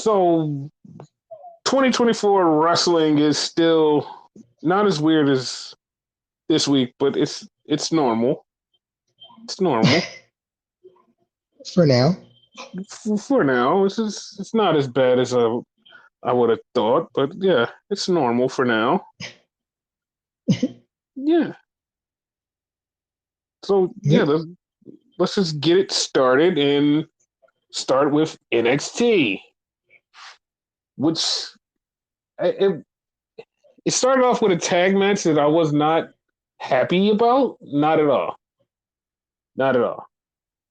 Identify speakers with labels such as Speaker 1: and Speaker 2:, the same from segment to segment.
Speaker 1: So 2024 wrestling is still not as weird as this week, but it's normal. It's normal
Speaker 2: for now.
Speaker 1: for now. It's not as bad as I would have thought, but yeah, it's normal for now. Yeah. So yeah,
Speaker 2: Yep.
Speaker 1: let's just get it started and start with NXT, which it, it started off with a tag match that I was not happy about. Not at all. Not at all.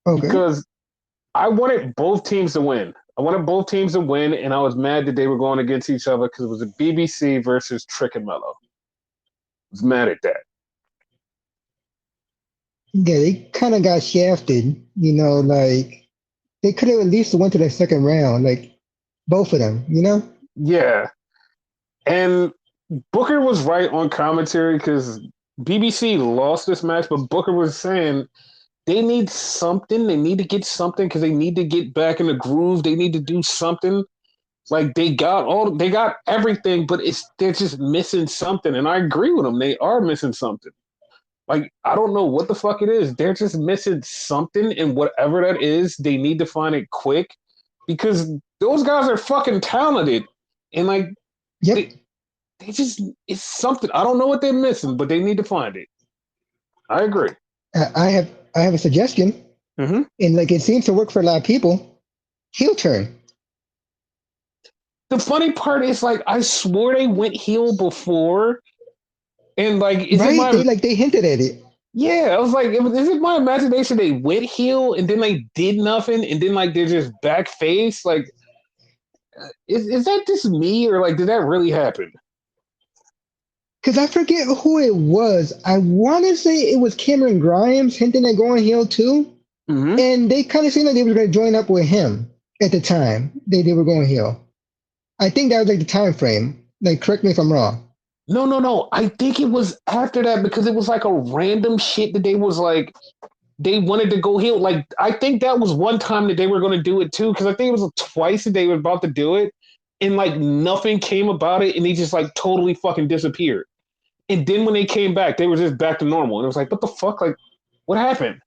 Speaker 2: Okay.
Speaker 1: Because I wanted both teams to win. I wanted both teams to win, and I was mad that they were going against each other because it was a BBC versus Trick and Mello. I was mad at that.
Speaker 2: Yeah, they kind of got shafted. Like they could have at least went to the second round. Like both of them.
Speaker 1: Yeah. And Booker was right on commentary because BBC lost this match, but Booker was saying they need something. They need to get something because they need to get back in the groove. They need to do something. Like they got everything, but they're just missing something. And I agree with them. They are missing something. Like I don't know what the fuck it is. They're just missing something, and whatever that is, they need to find it quick because those guys are fucking talented. And like
Speaker 2: Yep.
Speaker 1: they they just it's something. I don't know what they're missing, but they need to find it. I agree.
Speaker 2: I have a suggestion,
Speaker 1: Mm-hmm.
Speaker 2: and like it seems to work for a lot of people. Heel turn.
Speaker 1: The funny part is like I swore they went heel before, and like is it
Speaker 2: Right?
Speaker 1: my
Speaker 2: They hinted at it.
Speaker 1: yeah? I was like, is it my imagination? They went heel and then they did nothing, and then like they're just back face. Like, is that just me or like did that really happen?
Speaker 2: Because I forget who it was. I want to say it was Cameron Grimes hinting at going heel too.
Speaker 1: Mm-hmm.
Speaker 2: And they kind of seemed like they were going to join up with him at the time. They were going heel. I think that was like the time frame. Like, correct me if I'm wrong.
Speaker 1: No, no, no. I think it was after that because it was like a random shit that they was like they wanted to go heel. Like I think that was one time that they were going to do it too because I think it was twice that they were about to do it, and like nothing came about it, and they just like totally fucking disappeared. And then when they came back, they were just back to normal, and it was like, what the fuck? Like, what happened?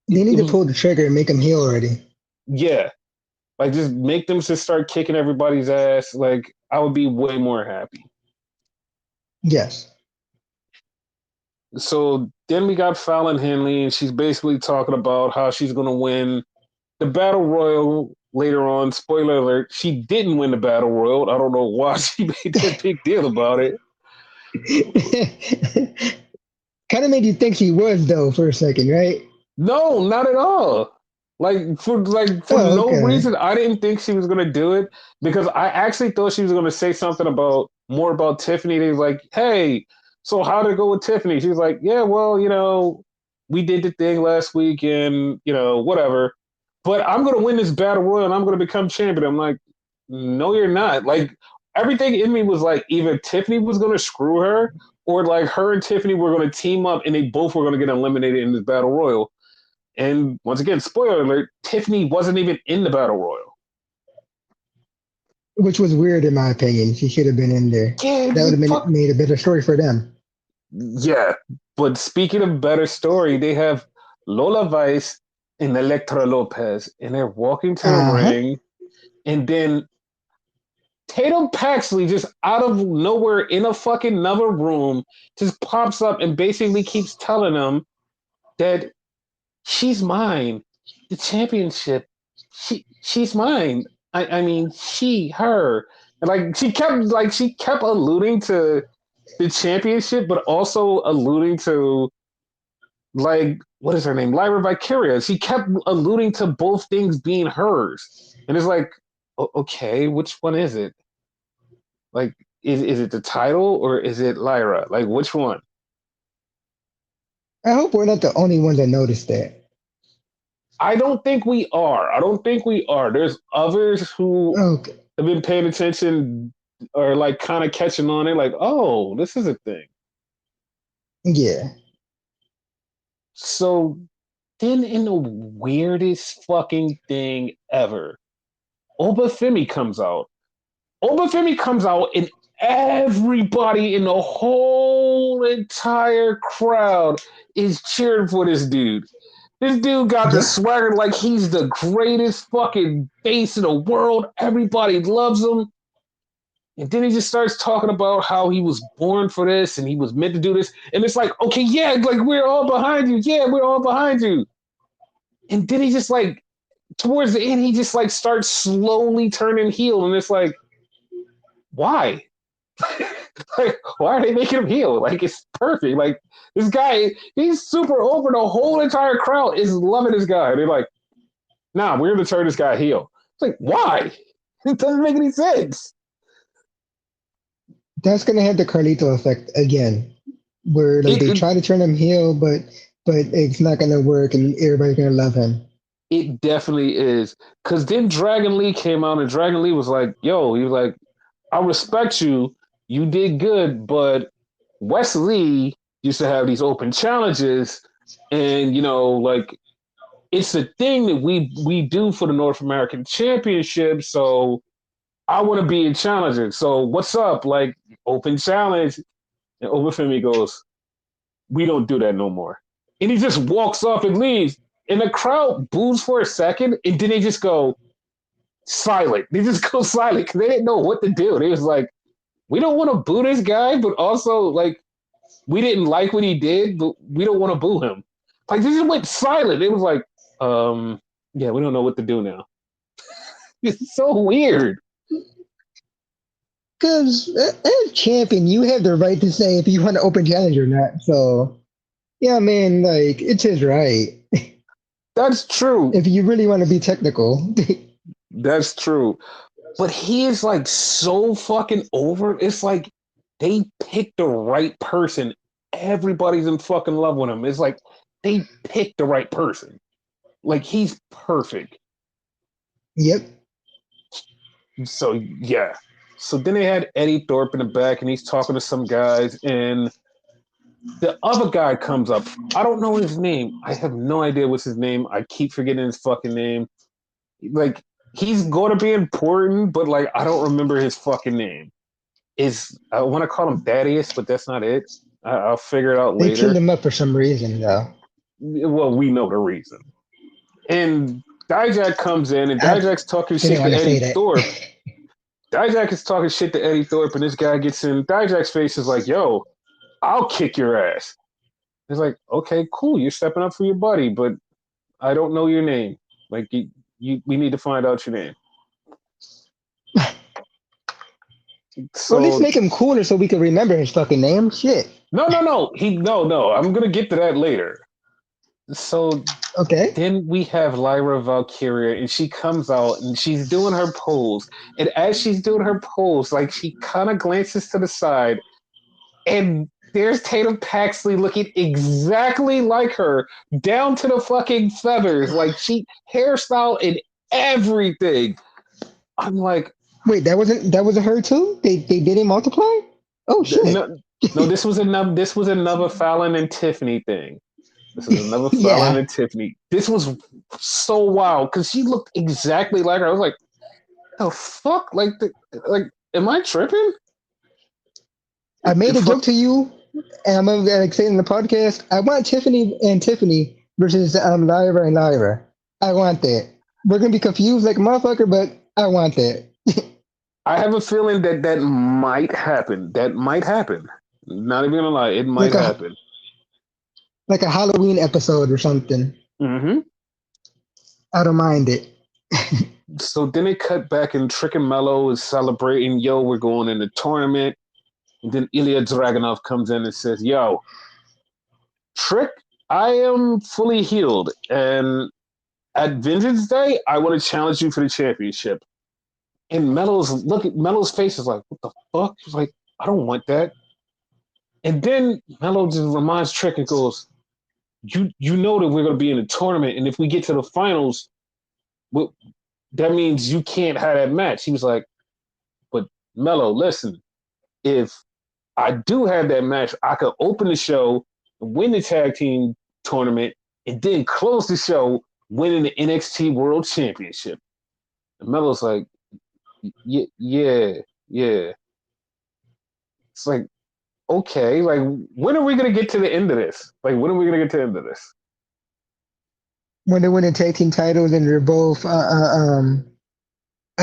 Speaker 2: They need
Speaker 1: It
Speaker 2: to
Speaker 1: was
Speaker 2: pull the trigger and make him heel already.
Speaker 1: yeah, like just make them just start kicking everybody's ass. Like I would be way more happy.
Speaker 2: Yes.
Speaker 1: So then we got Fallon Henley, and she's basically talking about how she's going to win the Battle Royal later on. Spoiler alert, she didn't win the Battle Royal. I don't know why she made that big deal about it.
Speaker 2: Kind of made you think she was, though, for a second, right?
Speaker 1: No, not at all. Like for
Speaker 2: Oh,
Speaker 1: no
Speaker 2: okay.
Speaker 1: reason, I didn't think she was gonna do it because I actually thought she was gonna say something about more about Tiffany. They was like, "Hey, so how did it go with Tiffany?" She was like, "Yeah, well, we did the thing last week, and whatever. But I'm gonna win this battle royal, and I'm gonna become champion." I'm like, "No, you're not." Like everything in me was like, either Tiffany was gonna screw her, or like her and Tiffany were gonna team up, and they both were gonna get eliminated in this battle royal. And once again, spoiler alert, Tiffany wasn't even in the battle royal.
Speaker 2: Which was weird, in my opinion. She should have been in there.
Speaker 1: Yeah,
Speaker 2: That would have
Speaker 1: fuck.
Speaker 2: made a better story for them.
Speaker 1: Yeah, but speaking of better story, they have Lola Vice and Electra Lopez, and they're walking to the
Speaker 2: Uh huh.
Speaker 1: ring, and then Tatum Paxley just out of nowhere in a fucking another room just pops up and basically keeps telling them that she's mine. The championship. She's mine. I mean her. And she kept alluding to the championship, but also alluding to like what is her name? Lyra Vicaria. She kept alluding to both things being hers. And it's like, okay, which one is it? Like, is it the title or is it Lyra? Like which one?
Speaker 2: I hope we're not the only ones that noticed that.
Speaker 1: I don't think we are. I don't think we are. There's others who
Speaker 2: Okay.
Speaker 1: have been paying attention or like kind of catching on it, like, oh, this is a thing.
Speaker 2: Yeah.
Speaker 1: So then in the weirdest fucking thing ever, Obafemi comes out. Obafemi comes out, and everybody in the whole entire crowd is cheering for this dude. This dude got the
Speaker 2: Yep.
Speaker 1: swagger like he's the greatest fucking face in the world. Everybody loves him. And then he just starts talking about how he was born for this and he was meant to do this. And it's like, okay, yeah, like we're all behind you. Yeah, we're all behind you. And then he just like, towards the end, he just like starts slowly turning heel. And it's like, why? Like, why are they making him heel? Like, it's perfect. Like, this guy, he's super over. The whole entire crowd is loving this guy. They're like, nah, we're going to turn this guy heel. It's like, why? It doesn't make any sense.
Speaker 2: That's gonna have the Carlito effect again, where like they try to turn him heel, but it's not gonna work, and everybody's gonna love him.
Speaker 1: It definitely is. Because then Dragon Lee came out, and Dragon Lee was like, yo, he was like, I respect you. You did good, but Wes Lee used to have these open challenges, and you know, like it's a thing that we do for the North American Championship. So I want to be in challenger. So what's up? Like open challenge. And Obafemi goes, we don't do that no more. And he just walks off and leaves. And the crowd boos for a second, and then they just go silent. They just go silent because they didn't know what to do. They was like, we don't want to boo this guy, but also like we didn't like what he did, but we don't want to boo him. Like they just went silent. It was like, yeah, we don't know what to do now. It's so weird.
Speaker 2: Because as champion, you have the right to say if you want to open challenge or not. So, yeah, man, like it's his right.
Speaker 1: That's true.
Speaker 2: If you really want to be technical.
Speaker 1: That's true. But he is like so fucking over. It's like they picked the right person. Everybody's in fucking love with him. It's like they picked the right person. Like he's perfect.
Speaker 2: Yep.
Speaker 1: So yeah. So then they had Eddie Thorpe in the back, and he's talking to some guys, and the other guy comes up. I don't know his name. I have no idea what's his name. I keep forgetting his fucking name. Like he's going to be important, but like I don't remember his fucking name. I want to call him Thaddeus, but that's not it. I'll figure it out
Speaker 2: They
Speaker 1: later.
Speaker 2: teamed him up for some reason, though.
Speaker 1: Well, we know the reason. And Dijak comes in, and Dijak's talking shit to Eddie Thorpe. Dijak is talking shit to Eddie Thorpe, and this guy gets in. Dijak's face is like, yo, I'll kick your ass. It's like, okay, cool. You're stepping up for your buddy, but I don't know your name. Like, we need to find out your name.
Speaker 2: So, well, let's make him cooler so we can remember his fucking name. Shit.
Speaker 1: No. I'm gonna get to that later. So
Speaker 2: okay.
Speaker 1: Then we have Lyra Valkyria, and she comes out and she's doing her pose. And as she's doing her pose, like she kind of glances to the side, and there's Tatum Paxley looking exactly like her, down to the fucking feathers, like she hairstyle and everything. I'm like,
Speaker 2: wait, that wasn't her too? They didn't multiply? Oh shit!
Speaker 1: No, this was another Fallon and Tiffany thing. This is another Fallon and Tiffany. This was so wild because she looked exactly like her. I was like, the fuck? Like, am I tripping?
Speaker 2: I made a joke to you, and I'm gonna say it in the podcast. I want Tiffany versus Lyra and Lyra. I want that. We're gonna be confused like a motherfucker, but I want that.
Speaker 1: I have a feeling that might happen. That might happen. Not even gonna lie, it might happen.
Speaker 2: Like a Halloween episode or something.
Speaker 1: Mm-hmm.
Speaker 2: I don't mind it.
Speaker 1: So then they cut back and Trick and Mello is celebrating, yo, we're going in the tournament. And then Ilya Dragunov comes in and says, yo, Trick, I am fully healed. And at Vengeance Day, I want to challenge you for the championship. And Mello's face is like, what the fuck? He's like, I don't want that. And then Mello just reminds Trick and goes, you know that we're going to be in a tournament, and if we get to the finals, that means you can't have that match. He was like, but Mello, listen, if I do have that match, I could open the show, win the tag team tournament, and then close the show winning the NXT World Championship. And Mello's like, yeah. It's like, okay, like when are we gonna get to the end of this? Like when are we gonna get to the end of this?
Speaker 2: When they win the tag team titles and they're both, I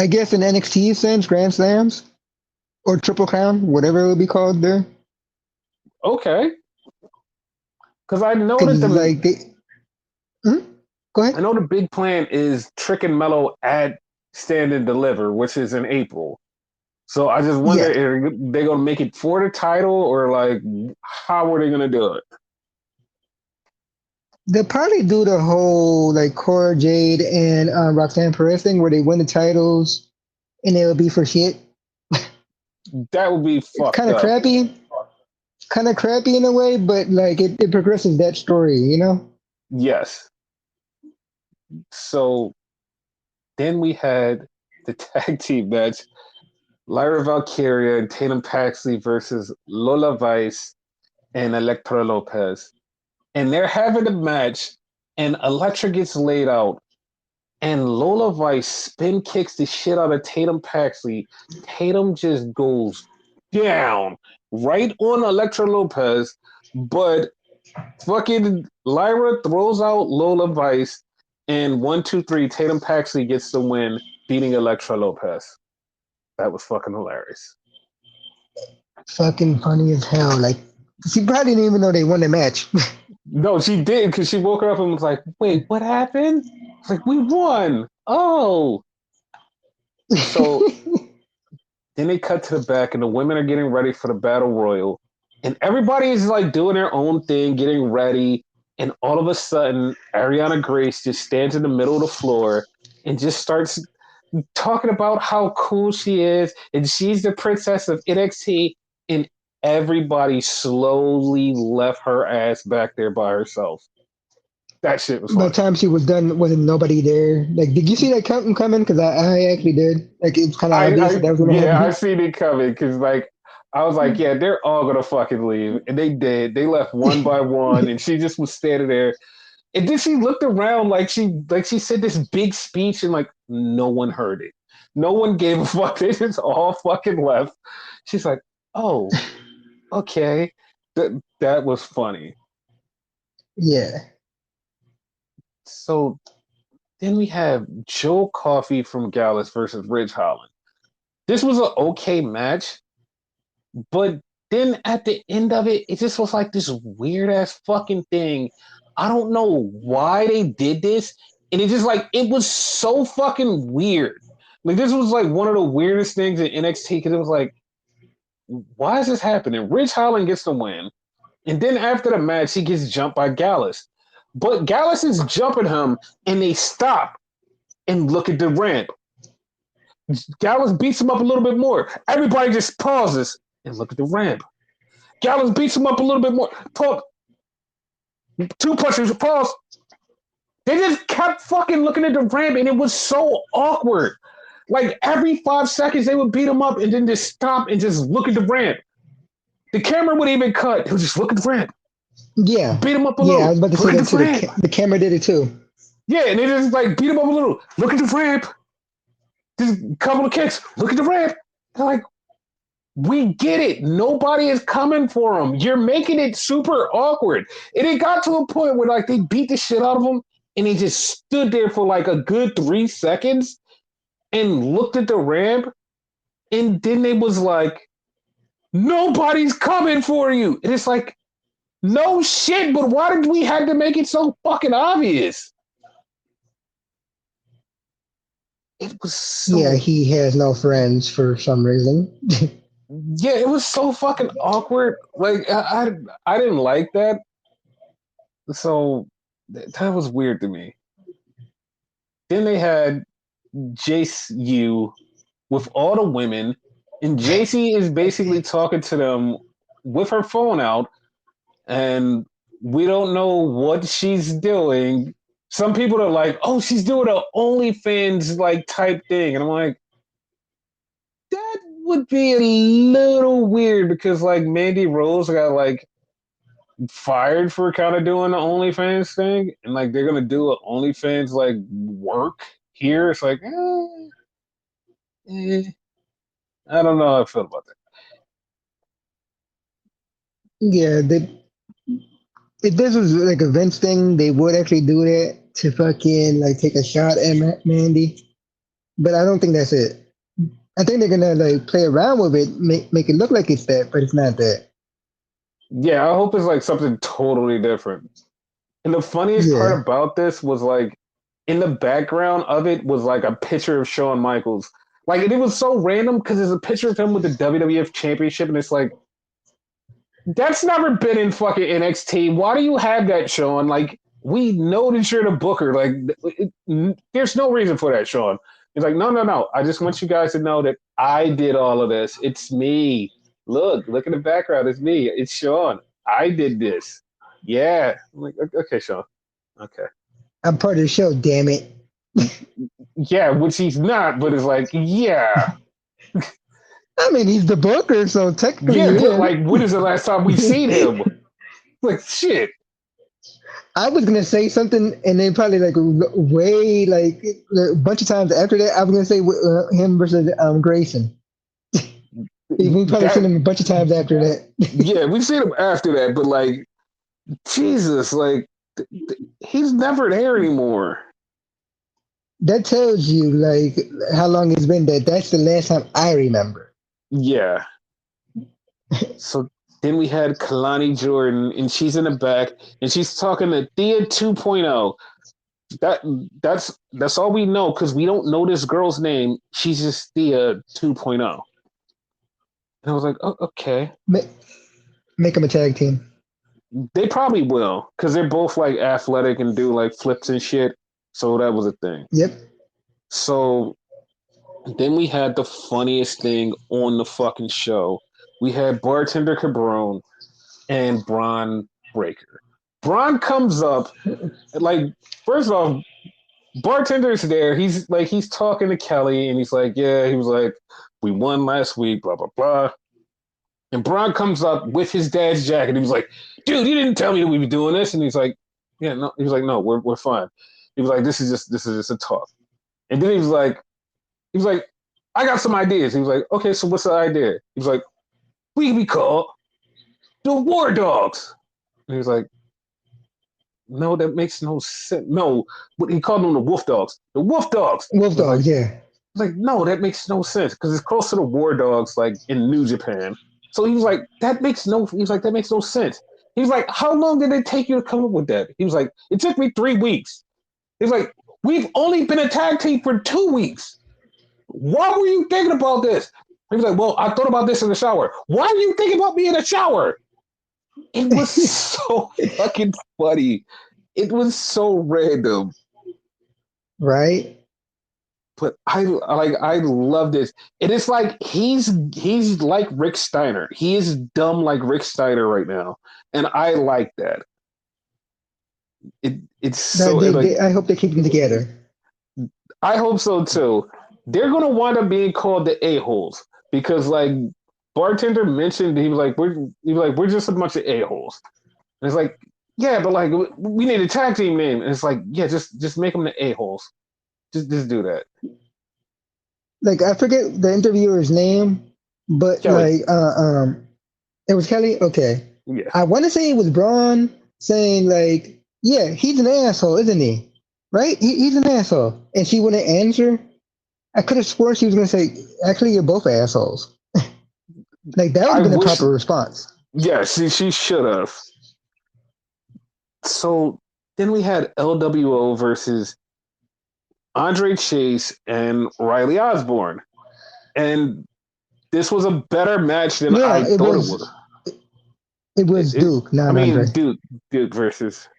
Speaker 2: guess in NXT sense, Grand Slams or Triple Crown, whatever it would be called there.
Speaker 1: Okay, because I know that
Speaker 2: Because like hmm? Go
Speaker 1: I
Speaker 2: ahead.
Speaker 1: know the big plan is Trick and Mello at Stand and Deliver, which is in April. So I just wonder
Speaker 2: Yeah,
Speaker 1: if they're gonna make it for the title or like how are they gonna do it?
Speaker 2: they'll probably do the whole like Cora Jade and Roxanne Perez thing where they win the titles and it'll be for shit.
Speaker 1: That would be
Speaker 2: It's
Speaker 1: fucked up.
Speaker 2: kind of crappy in a way, but like it progresses that story, you know?
Speaker 1: Yes. So then we had the tag team match: Lyra Valkyria and Tatum Paxley versus Lola Vice and Elektra Lopez. And they're having a match, and Elektra gets laid out, and Lola Vice spin kicks the shit out of Tatum Paxley. Tatum just goes down right on Elektra Lopez, but fucking Lyra throws out Lola Vice, and 1, 2, 3, Tatum Paxley gets the win, beating Elektra Lopez. That was fucking hilarious.
Speaker 2: Fucking funny as hell. Like she probably didn't even know they won the match.
Speaker 1: No, she did because she woke up and was like, "Wait, what happened?" It's like we won. Oh, so then they cut to the back, and the women are getting ready for the battle royal, and everybody is like doing their own thing, getting ready. And all of a sudden, Ariana Grace just stands in the middle of the floor and just starts talking about how cool she is, and she's the princess of NXT. And everybody slowly left her ass back there by herself. That shit was
Speaker 2: By the
Speaker 1: funny.
Speaker 2: time she was done, wasn't nobody there. Like, did you see that count coming? Because I actually did. Like, it was kind of obvious that was gonna
Speaker 1: Yeah, I
Speaker 2: happen.
Speaker 1: seen it coming because like I was like, yeah, they're all gonna fucking leave, and they did. They left one by one, and she just was standing there. And then she looked around like she said this big speech, and like no one heard it. No one gave a fuck. They just all fucking left. She's like, oh, okay, that was funny.
Speaker 2: Yeah,
Speaker 1: So then we have Joe Coffey from Gallus versus Ridge Holland. This was an okay match. But then at the end of it, it just was like this weird ass fucking thing. I don't know why they did this. And it just like, it was so fucking weird. Like, this was like one of the weirdest things in NXT because it was like, why is this happening? Ridge Holland gets the win. And then after the match, he gets jumped by Gallus. But Gallus is jumping him and they stop and look at the ramp. Gallus beats him up a little bit more. Everybody just pauses and look at the ramp. Gallus beats him up a little bit more. Talk. Two punches, pause. They just kept fucking looking at the ramp, and it was so awkward. Like every 5 seconds, they would beat him up and then just stop and just look at the ramp. The camera would even cut. He would just look at the ramp,
Speaker 2: yeah,
Speaker 1: beat him up a
Speaker 2: yeah. I
Speaker 1: little,
Speaker 2: was about to say
Speaker 1: look at
Speaker 2: that
Speaker 1: the
Speaker 2: too.
Speaker 1: ramp.
Speaker 2: The camera did it too.
Speaker 1: Yeah, and they just like beat him up a little, look at the ramp. Just a couple of kicks, look at the ramp. They're like, we get it. Nobody is coming for him. You're making it super awkward. And it got to a point where like they beat the shit out of him and he just stood there for like a good 3 seconds and looked at the ramp. And then they was like, nobody's coming for you. And it's like, no shit, but why did we have to make it so fucking obvious? It was
Speaker 2: Yeah,
Speaker 1: so
Speaker 2: he has no friends for some reason.
Speaker 1: yeah, it was so fucking awkward. Like I didn't like that. So that was weird to me. Then they had Jace U with all the women, and JC is basically talking to them with her phone out, and we don't know what she's doing. Some people are like, "Oh, she's doing a OnlyFans like type thing," and I'm like, that would be a little weird because like Mandy Rose got like fired for kind of doing the OnlyFans thing, and like they're gonna do an OnlyFans like work here. It's like, I don't know how I feel about that.
Speaker 2: Yeah, if this was like a Vince thing, they would actually do that to fucking like take a shot at Mandy. But I don't think that's it. I think they're gonna like play around with it, make it look like it's that, but it's not that.
Speaker 1: Yeah, I hope it's like something totally different. And the funniest part
Speaker 2: Yeah,
Speaker 1: about this was like in the background of it was like a picture of Shawn Michaels. Like, and it was so random because there's a picture of him with the WWF Championship, and it's like, that's never been in fucking NXT. Why do you have that, Shawn? Like, we know that you're the booker. Like, there's no reason for that, Shawn. He's like, no, no, no. I just want you guys to know that I did all of this. It's me. Look in the background. It's me. It's Shawn. I did this. Yeah. I'm like, okay, Shawn. Okay.
Speaker 2: I'm part of the show. Damn it.
Speaker 1: Yeah, which he's not, but it's like, yeah.
Speaker 2: I mean, he's the booker, so technically
Speaker 1: Yeah,
Speaker 2: he
Speaker 1: but
Speaker 2: is.
Speaker 1: like, when is the last time we've seen him? Like, shit.
Speaker 2: I was gonna say something, and then probably like way like a bunch of times after that, I was gonna say him versus Grayson. We probably seen
Speaker 1: That,
Speaker 2: him a bunch of times after that.
Speaker 1: yeah, we've seen him after that, but like, Jesus, like, he's never there anymore.
Speaker 2: That tells you like how long it's been. That's the last time I remember.
Speaker 1: Yeah. So then we had Kalani Jordan, and she's in the back, and she's talking to Thea 2.0. That that's all we know because we don't know this girl's name. She's just Thea 2.0. And I was like, oh, okay.
Speaker 2: Make them a tag team.
Speaker 1: They probably will because they're both like athletic and do like flips and shit. So that was a thing.
Speaker 2: Yep.
Speaker 1: So then we had the funniest thing on the fucking show. We had Bartender Cabron and Braun Breaker. Braun comes up, like, first off, Bartender's there. He's talking to Kelly, and he's like, yeah, he was like, we won last week, blah, blah, blah. And Braun comes up with his dad's jacket. He was like, dude, you didn't tell me that we'd be doing this. And he's like, yeah, no. He was like, no, we're fine. He was like, this is just a talk. And then he was like, I got some ideas. He was like, okay, so what's the idea? He was like, we can be called the War Dogs. And he was like, no, that makes no sense. No, but he called them the Wolf Dogs. The Wolf Dogs.
Speaker 2: Wolf
Speaker 1: I was like,
Speaker 2: Dogs, yeah.
Speaker 1: no, that makes no sense because it's close to the War Dogs, like in New Japan. So he was like, that makes no sense. He was like, how long did it take you to come up with that? He was like, it took me 3 weeks. He was like, we've only been a tag team for 2 weeks. Why were you thinking about this? He was like, well, I thought about this in the shower. Why are you thinking about me in the shower? It was so fucking funny. It was so random.
Speaker 2: Right?
Speaker 1: But I love this. And it's like he's like Rick Steiner. He is dumb like Rick Steiner right now. And I like that. It's so like
Speaker 2: I hope they keep them together.
Speaker 1: I hope so too. They're gonna wind up being called the a-holes because like Bartender mentioned we're just a bunch of a-holes. And it's like, yeah, but like we need a tag team name. And it's like, yeah, just make them the a-holes. Just do that.
Speaker 2: Like I forget the interviewer's name, but
Speaker 1: Kelly.
Speaker 2: like it was Kelly. Okay,
Speaker 1: Yeah.
Speaker 2: I want to say it was Braun saying like, yeah, he's an asshole, isn't he? Right? He's an asshole, and she wouldn't answer. I could have sworn she was gonna say, actually, you're both assholes. Like that would have been a proper response.
Speaker 1: Yeah, she should have. So then we had LWO versus Andre Chase and Riley Osborne. And this was a better match than I thought it was.
Speaker 2: It was Duke, not Andre.
Speaker 1: Duke versus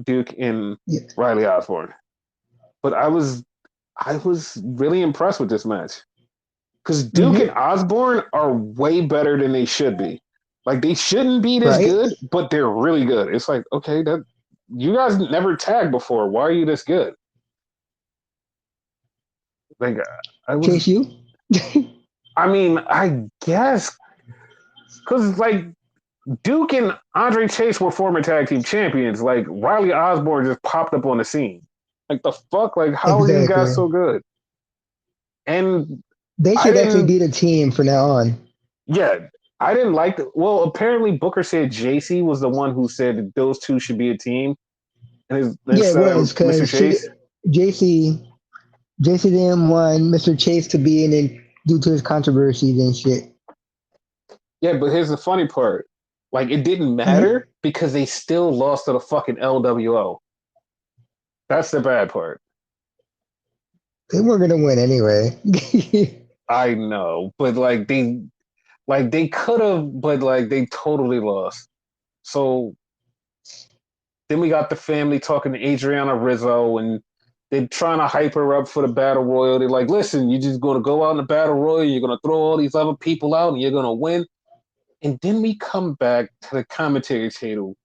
Speaker 1: Duke and Riley Osborne. But I was really impressed with this match. Because Duke and Osborne are way better than they should be. Like they shouldn't be this good, but they're really good. It's like, okay, that you guys never tagged before. Why are you this good? Like I was
Speaker 2: Chase you?
Speaker 1: I mean, I guess because like Duke and Andre Chase were former tag team champions. Like Riley Osborne just popped up on the scene. Like the fuck? Like how are you guys so good? And
Speaker 2: They
Speaker 1: I
Speaker 2: should actually
Speaker 1: didn't.
Speaker 2: be the team from now on.
Speaker 1: Yeah, I didn't like the. Well, apparently Booker said JC was the one who said that those two should be a team, and
Speaker 2: Yeah, it
Speaker 1: instead
Speaker 2: was
Speaker 1: of Mr.
Speaker 2: because
Speaker 1: Chase.
Speaker 2: JC JC didn't want Mr. Chase to be in it due to his controversies and shit.
Speaker 1: Yeah, but here's the funny part. Like, it didn't
Speaker 2: Mhm.
Speaker 1: matter because they still lost to the fucking LWO. That's the bad part.
Speaker 2: They weren't gonna win anyway.
Speaker 1: I know, but they could have, but like they totally lost. So then we got the family talking to Adriana Rizzo, and they're trying to hype her up for the battle royal. They're like, "Listen, you're just gonna go out in the battle royal. You're gonna throw all these other people out, and you're gonna win." And then we come back to the commentary table,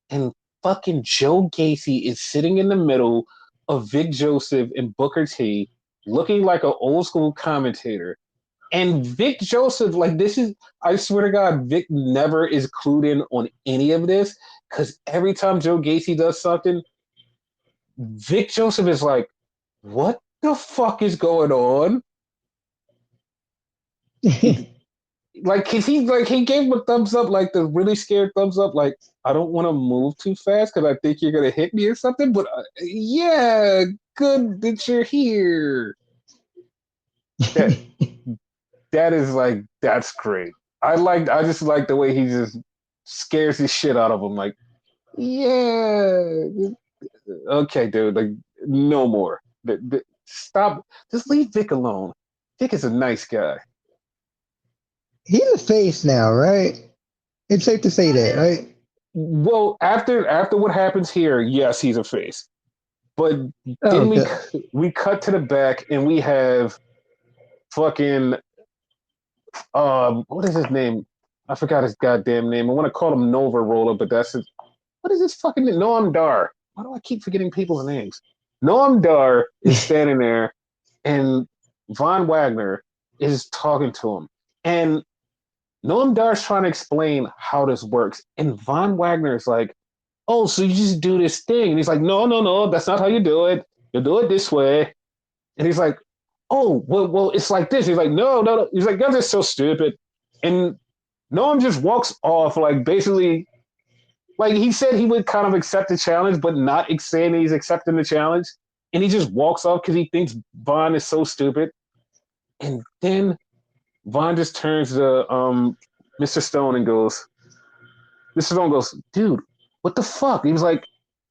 Speaker 1: and fucking Joe Gacy is sitting in the middle of Vic Joseph and Booker T, looking like an old school commentator. And Vic Joseph, like, this is, I swear to God, Vic never is clued in on any of this because every time Joe Gacy does something, Vic Joseph is like, what the fuck is going on? Like, he gave him a thumbs up, like the really scared thumbs up, like, I don't want to move too fast because I think you're going to hit me or something, but yeah, good that you're here. That, that is like, that's great. I just like the way he just scares the shit out of him. Like, yeah, okay, dude. Like, no more. Stop. Just leave Vic alone. Vic is a nice guy.
Speaker 2: He's a face now, right? It's safe to say that, right?
Speaker 1: Well, after what happens here, yes, he's a face. But
Speaker 2: Oh,
Speaker 1: then
Speaker 2: okay.
Speaker 1: we cut to the back and we have fucking what is his name? I forgot his goddamn name. I want to call him Nova Roller, but that's his. What is his fucking name? Noam Dar. Why do I keep forgetting people's names? Noam Dar is standing there, and Von Wagner is talking to him, and Noam Dar is trying to explain how this works, and Von Wagner is like, "Oh, so you just do this thing?" And he's like, "No, no, no, that's not how you do it. You do it this way." And he's like, "Oh, well, it's like this." He's like, "No, no, no." He's like, "You're just so stupid." And Noam just walks off, like basically, like he said he would kind of accept the challenge, but not saying he's accepting the challenge. And he just walks off because he thinks Vaughn is so stupid. And then Vaughn just turns to Mr. Stone and goes, Mr. Stone goes, "Dude, what the fuck?" He's like,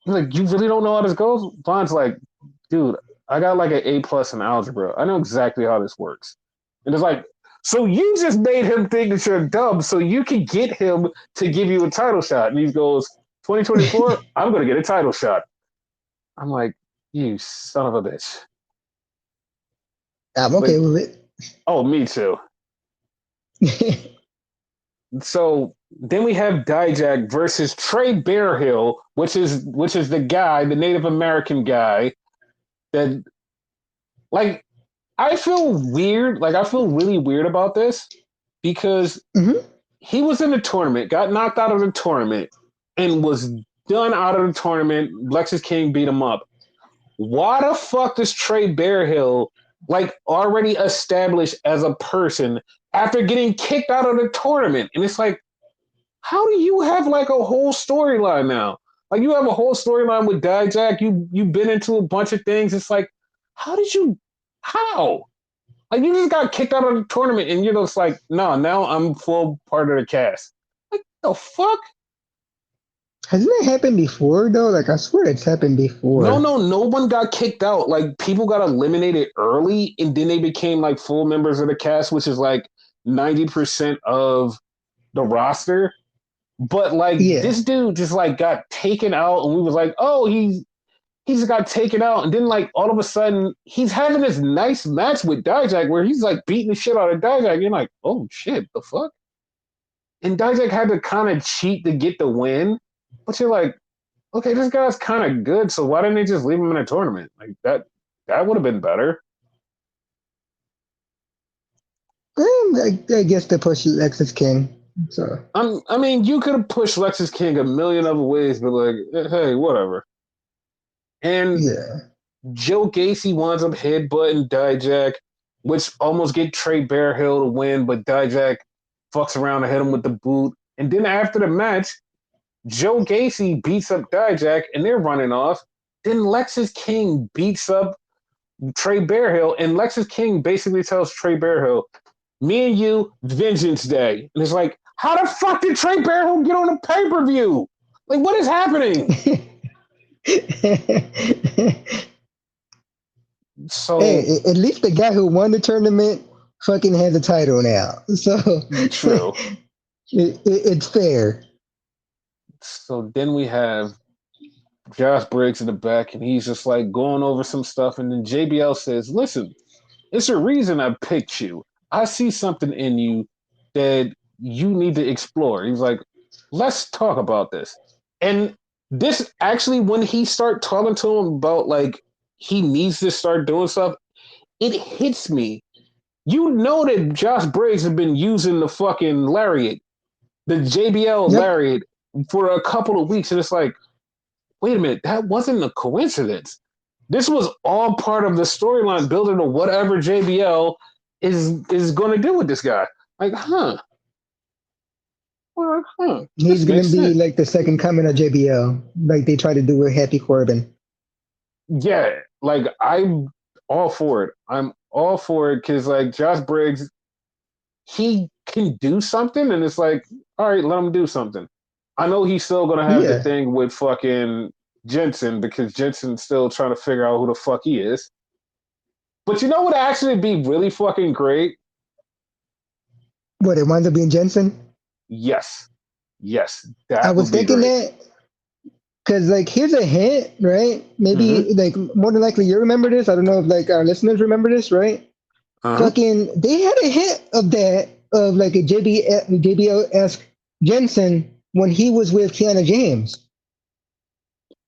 Speaker 1: "You really don't know how this goes?" Vaughn's like, "Dude, I got like an A+ in algebra. I know exactly how this works." And it's like, so you just made him think that you're dumb so you can get him to give you a title shot. And he goes, 2024, I'm going to get a title shot. I'm like, you son of a bitch.
Speaker 2: I'm
Speaker 1: Like,
Speaker 2: okay with
Speaker 1: oh, me too.
Speaker 2: it.
Speaker 1: So then we have Dijak versus Trey Bearhill, which is the guy, the Native American guy that, like, I feel weird. Like, I feel really weird about this because
Speaker 2: Mhm.
Speaker 1: he was in the tournament, got knocked out of the tournament, and was done out of the tournament. Lexus King beat him up. Why the fuck does Trey Bearhill, like, already established as a person after getting kicked out of the tournament? And it's like, how do you have like a whole storyline now? Like, you have a whole storyline with Dijak. You've been into a bunch of things. It's like, how did you? How? Like, you just got kicked out of the tournament, and you're just like, no, now I'm full part of the cast. Like, the fuck?
Speaker 2: Hasn't it happened before though? Like I swear it's happened
Speaker 1: No,
Speaker 2: before.
Speaker 1: no, no one got kicked out. Like, people got eliminated early, and then they became like full members of the cast, which is like 90% of the roster. But like,
Speaker 2: Yeah.
Speaker 1: this dude just like got taken out, and we was like, oh, he just got taken out, and then like all of a sudden he's having this nice match with Dijak where he's like beating the shit out of Dijak. You're like, oh shit, the fuck? And Dijak had to kind of cheat to get the win, but you're like, okay, this guy's kind of good, so why didn't they just leave him in a tournament? Like, that would have been better.
Speaker 2: I guess they push Lexus King. So
Speaker 1: I mean, you could have pushed Lexus King a million other ways, but like, hey, whatever. And
Speaker 2: yeah.
Speaker 1: Joe Gacy winds up headbutting Dijak. which almost get Trey Bearhill to win, but Dijak fucks around and hit him with the boot. And then after the match, Joe Gacy beats up Dijak and they're running off. Then Lexus King beats up Trey Bearhill, and Lexus King basically tells Trey Bearhill, me and you, Vengeance Day. And it's like, how the fuck did Trey Bearhill get on a pay-per-view? Like, what is happening? So
Speaker 2: hey, at least the guy who won the tournament fucking has a title now. So
Speaker 1: true.
Speaker 2: It's fair.
Speaker 1: So then we have Josh Briggs in the back, and he's just like going over some stuff. And then JBL says, listen, it's a reason I picked you. I see something in you that you need to explore. He's like, let's talk about this. And this actually, when he start talking to him about like he needs to start doing stuff, it hits me. You know that Josh Briggs has been using the fucking lariat, the JBL lariat, for a couple of weeks, and it's like, wait a minute, that wasn't a coincidence. This was all part of the storyline building to whatever JBL is going to do with this guy. Like, huh? Well, huh?
Speaker 2: He's going to be like the second coming of JBL, like they tried to do with Happy Corbin.
Speaker 1: Yeah, like I'm all for it. I'm all for it because like Josh Briggs, he can do something, and it's like, all right, let him do something. I know he's still gonna have the thing with fucking Jensen because Jensen's still trying to figure out who the fuck he is. But you know what actually be really fucking great?
Speaker 2: What, it winds up being Jensen?
Speaker 1: Yes.
Speaker 2: I was thinking that because like here's a hint, right? Maybe like more than likely you remember this. I don't know if like our listeners remember this, right? Fucking they had a hint of that of like a JBL-esque Jensen when he was with Kiana James.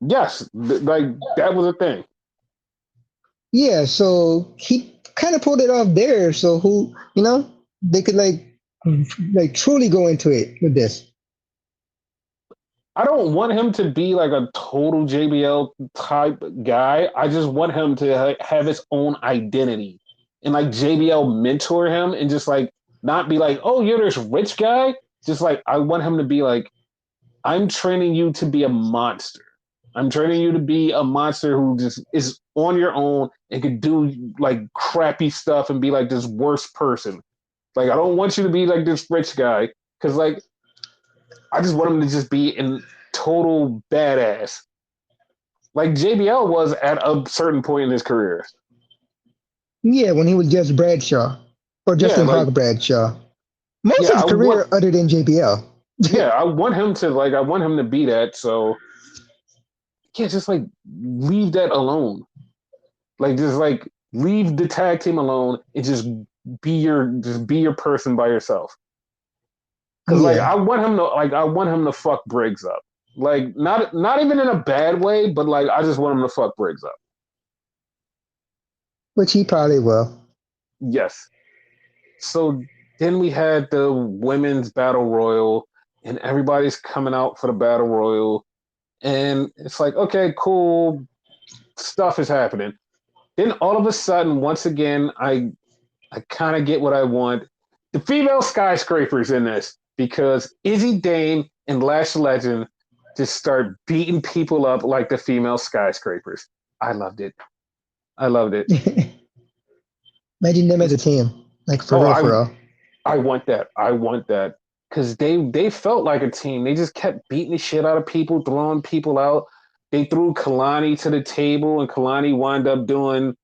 Speaker 1: Yes, like that was a thing.
Speaker 2: Yeah, so he kind of pulled it off there. So who, they could like truly go into it with this.
Speaker 1: I don't want him to be like a total JBL type guy. I just want him to have his own identity and like JBL mentor him and just like not be like, oh, you're this rich guy. Just like I want him to be like, I'm training you to be a monster. I'm training you to be a monster who just is on your own and can do like crappy stuff and be like this worst person. Like, I don't want you to be like this rich guy because like, I just want him to just be in total badass. Like JBL was at a certain point in his career.
Speaker 2: Yeah, when he was just Bradshaw or Justin Hawk Bradshaw. Most of his career other than JBL.
Speaker 1: Yeah, I want him to be that. So yeah, just like leave that alone. Like just like leave the tag team alone and just be your person by yourself. Because like I want him to fuck Briggs up. Like not even in a bad way, but like I just want him to fuck Briggs up.
Speaker 2: Which he probably will.
Speaker 1: Yes. So then we had the women's battle royal, and everybody's coming out for the battle royal, and it's like, okay, cool, stuff is happening. Then all of a sudden, once again, I kind of get what I want. The female skyscrapers in this because Izzy Dane and Lash Legend just start beating people up like the female skyscrapers. I loved it.
Speaker 2: Imagine them as a team, like for real.
Speaker 1: I want that because they felt like a team. They just kept beating the shit out of people, throwing people out. They threw Kalani to the table, and Kalani wound up doing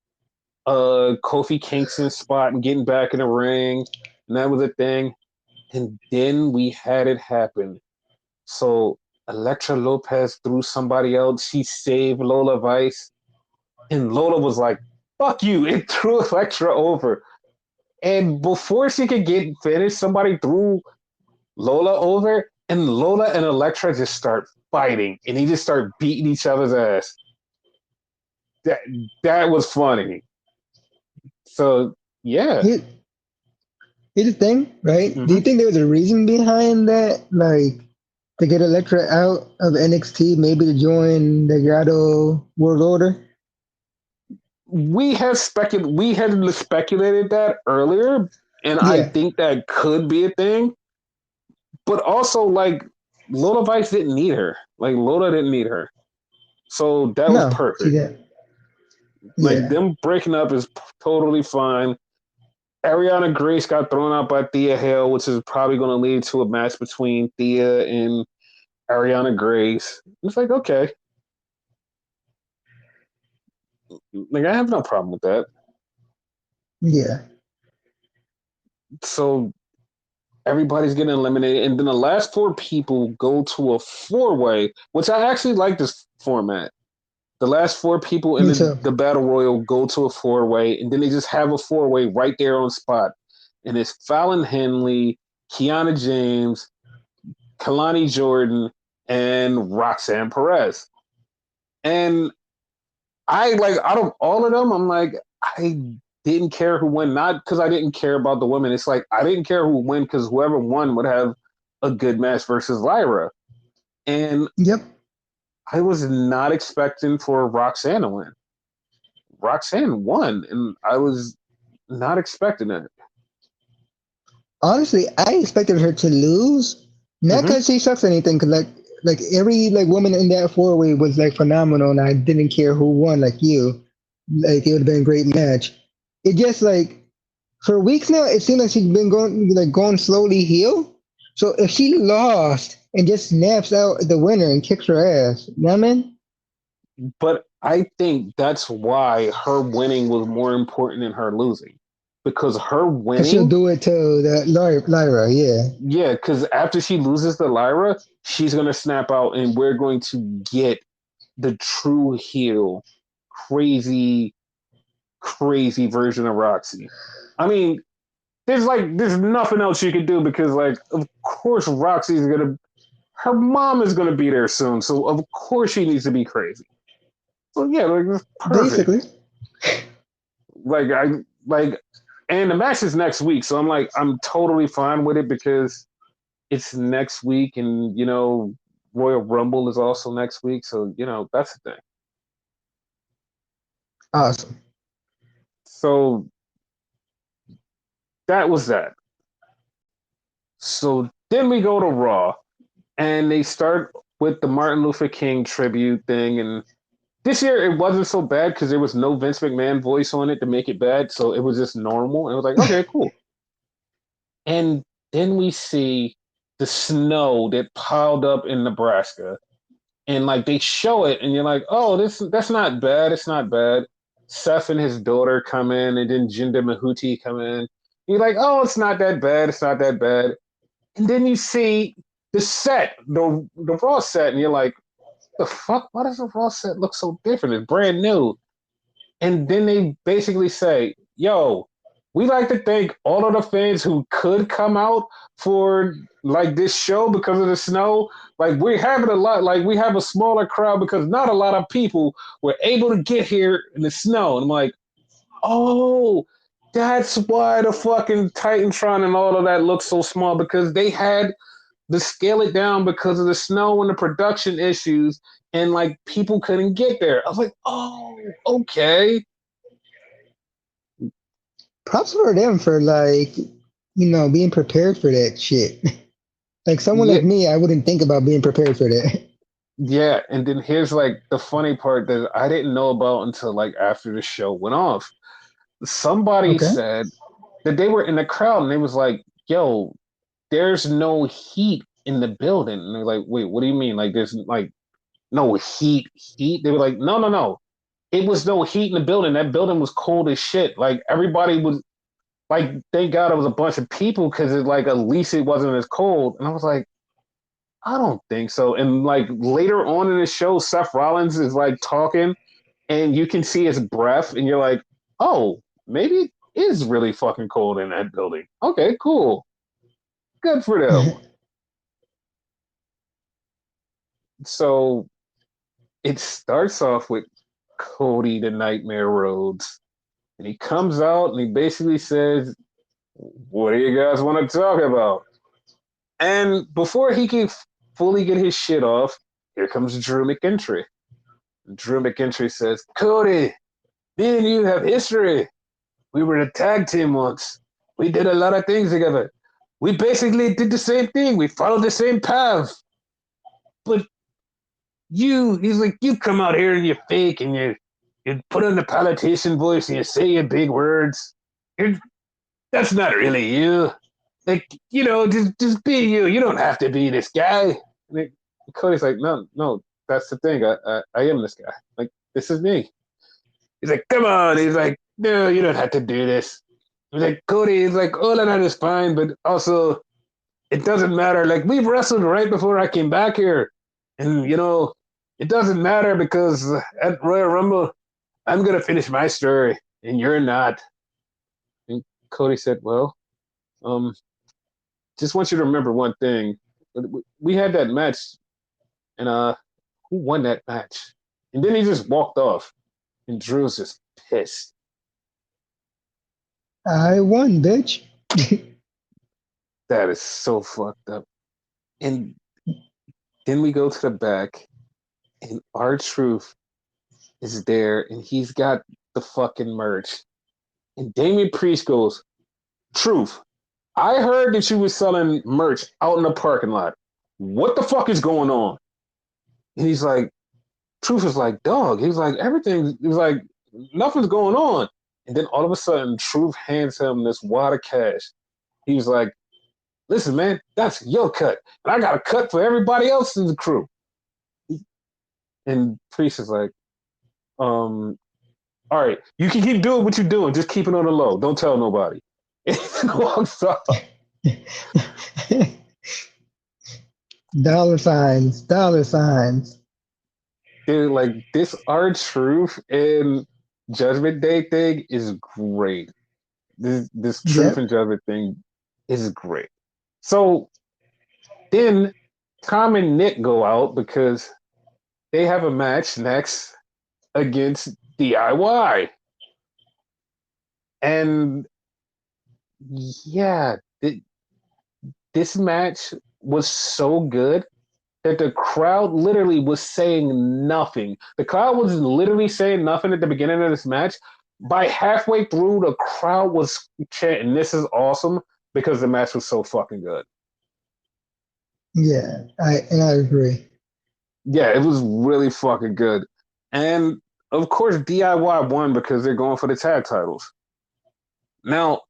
Speaker 1: Kofi Kingston's spot and getting back in the ring, and that was a thing. And then we had it happen. So Elektra Lopez threw somebody else. She saved Lola Vice, and Lola was like, "Fuck you!" It threw Elektra over. And before she could get finished, somebody threw Lola over, and Lola and Elektra just start fighting, and they just start beating each other's ass. That was funny. So yeah.
Speaker 2: Here's the thing, right?
Speaker 1: Mm-hmm.
Speaker 2: Do you think there was a reason behind that, like to get Elektra out of NXT, maybe to join the Grotto World Order?
Speaker 1: we had speculated that earlier, and I
Speaker 2: Yeah,
Speaker 1: think that could be a thing. But also, like, Lola Vice didn't need her. Like, Lola didn't need her, so that was
Speaker 2: no, she
Speaker 1: perfect.
Speaker 2: did.
Speaker 1: Like,
Speaker 2: Yeah,
Speaker 1: them breaking up is totally fine. Ariana Grace got thrown out by Thea Hale, which is probably going to lead to a match between Thea and Ariana Grace. It's like, okay, like I have no problem with that.
Speaker 2: yeah.
Speaker 1: So everybody's getting eliminated, and then the last four people go to a four-way, which I actually like this format. The last four people in
Speaker 2: Me too.
Speaker 1: the battle royal go to a four-way, and then they just have a four-way right there on spot, and it's Fallon Henley, Kiana James, Kalani Jordan, and Roxanne Perez. And I like out of all of them, I'm like, I didn't care who won, not because I didn't care about the women. It's like I didn't care who won because whoever won would have a good match versus Lyra. And
Speaker 2: Yep.
Speaker 1: I was not expecting for Roxanne to win. Roxanne won, and I was not expecting it.
Speaker 2: Honestly, I expected her to lose, not
Speaker 1: Mm-hmm.
Speaker 2: because she sucks or anything. Cause like every like woman in that four way was like phenomenal, and I didn't care who won. Like you, like it would have been a great match. It just like for weeks now, it seems like she's been going slowly heel. So if she lost and just snaps out the winner and kicks her ass, you know what I mean?
Speaker 1: But I think that's why her winning was more important than her losing. Because her
Speaker 2: Cause she'll
Speaker 1: winning,
Speaker 2: do it to the Lyra, yeah.
Speaker 1: yeah, because after she loses to Lyra, she's gonna snap out, and we're going to get the true heel, crazy, crazy version of Roxy. I mean, there's nothing else you could do because like of course Roxy's gonna her mom is gonna be there soon, so of course she needs to be crazy. So yeah, like it's perfect.
Speaker 2: Basically.
Speaker 1: Like I like and the match is next week, so I'm like I'm totally fine with it because it's next week, and Royal Rumble is also next week, so that's the thing.
Speaker 2: Awesome.
Speaker 1: So that was that. So then we go to Raw, and they start with the Martin Luther King tribute thing, and this year it wasn't so bad because there was no Vince McMahon voice on it to make it bad, so it was just normal. And it was like, okay, cool. And then we see the snow that piled up in Nebraska, and like they show it, and you're like, oh, that's not bad. It's not bad. Seth and his daughter come in, and then Jinder Mahuti come in. You're like, oh, it's not that bad. It's not that bad. And then you see the set, the Raw set, and you're like, the fuck? Why does the Raw set look so different? It's brand new. And then they basically say, yo, we like to thank all of the fans who could come out for like this show because of the snow. Like we're having a lot, like we have a smaller crowd because not a lot of people were able to get here in the snow. And I'm like, oh, that's why the fucking Titantron and all of that looks so small because they had to scale it down because of the snow and the production issues, and like people couldn't get there. I was like, oh, okay.
Speaker 2: Props for them for being prepared for that shit. Like someone
Speaker 1: Yeah,
Speaker 2: like me, I wouldn't think about being prepared for that.
Speaker 1: yeah. And then here's like the funny part that I didn't know about until like after the show went off. Somebody
Speaker 2: Okay.
Speaker 1: said that they were in the crowd and they was like, yo, there's no heat in the building. And they're like, wait, what do you mean? Like there's like no heat? They were like, no, no, no. It was no heat in the building. That building was cold as shit. Like everybody was like, thank God it was a bunch of people because it like at least it wasn't as cold. And I was like, I don't think so. And like later on in the show, Seth Rollins is like talking, and you can see his breath, and you're like, oh, maybe it is really fucking cold in that building. Okay, cool, good for them. So it starts off with Cody the Nightmare Rhodes, and he comes out and he basically says, "What do you guys want to talk about?" And before he can fully get his shit off, here comes Drew McIntyre. Drew McIntyre says, Cody, Me and you have history. We were a tag team once. We did a lot of things together. We basically did the same thing. We followed the same path. But he's like, you come out here and you fake and you put on the politician voice and you say your big words. You're, that's not really you. Like, just be you. You don't have to be this guy. And Cody's like, no, that's the thing. I am this guy. Like, this is me. He's like, come on. He's like, no, you don't have to do this. He's like, Cody, he's like, all of that is fine, but also it doesn't matter. Like, we wrestled right before I came back here. And, it doesn't matter because at Royal Rumble, I'm going to finish my story and you're not. And Cody said, well, just want you to remember one thing. We had that match, and who won that match? And then he just walked off, and Drew's just pissed.
Speaker 2: I won, bitch.
Speaker 1: That is so fucked up. And then we go to the back, and R-Truth is there, and he's got the fucking merch. And Damian Priest goes, Truth, I heard that you were selling merch out in the parking lot. What the fuck is going on? And he's like, Truth is like, dog. He's like, everything. He's like, nothing's going on. And then all of a sudden, Truth hands him this wad of cash. He's like, listen, man, that's your cut. And I got a cut for everybody else in the crew. And Priest is like, all right, you can keep doing what you're doing. Just keep it on the low. Don't tell nobody. And he walks off.
Speaker 2: Dollar signs.
Speaker 1: Dude, like, this R-Truth and Judgment Day thing is great. This Truth and Judgment thing is great. So then Tom and Nick go out because they have a match next against DIY. And yeah, this match was so good that the crowd literally was saying nothing. The crowd was literally saying nothing at the beginning of this match. By halfway through, the crowd was chanting, "This is awesome," because the match was so fucking good.
Speaker 2: Yeah, I agree.
Speaker 1: Yeah, it was really fucking good. And of course, DIY won because they're going for the tag titles. Now,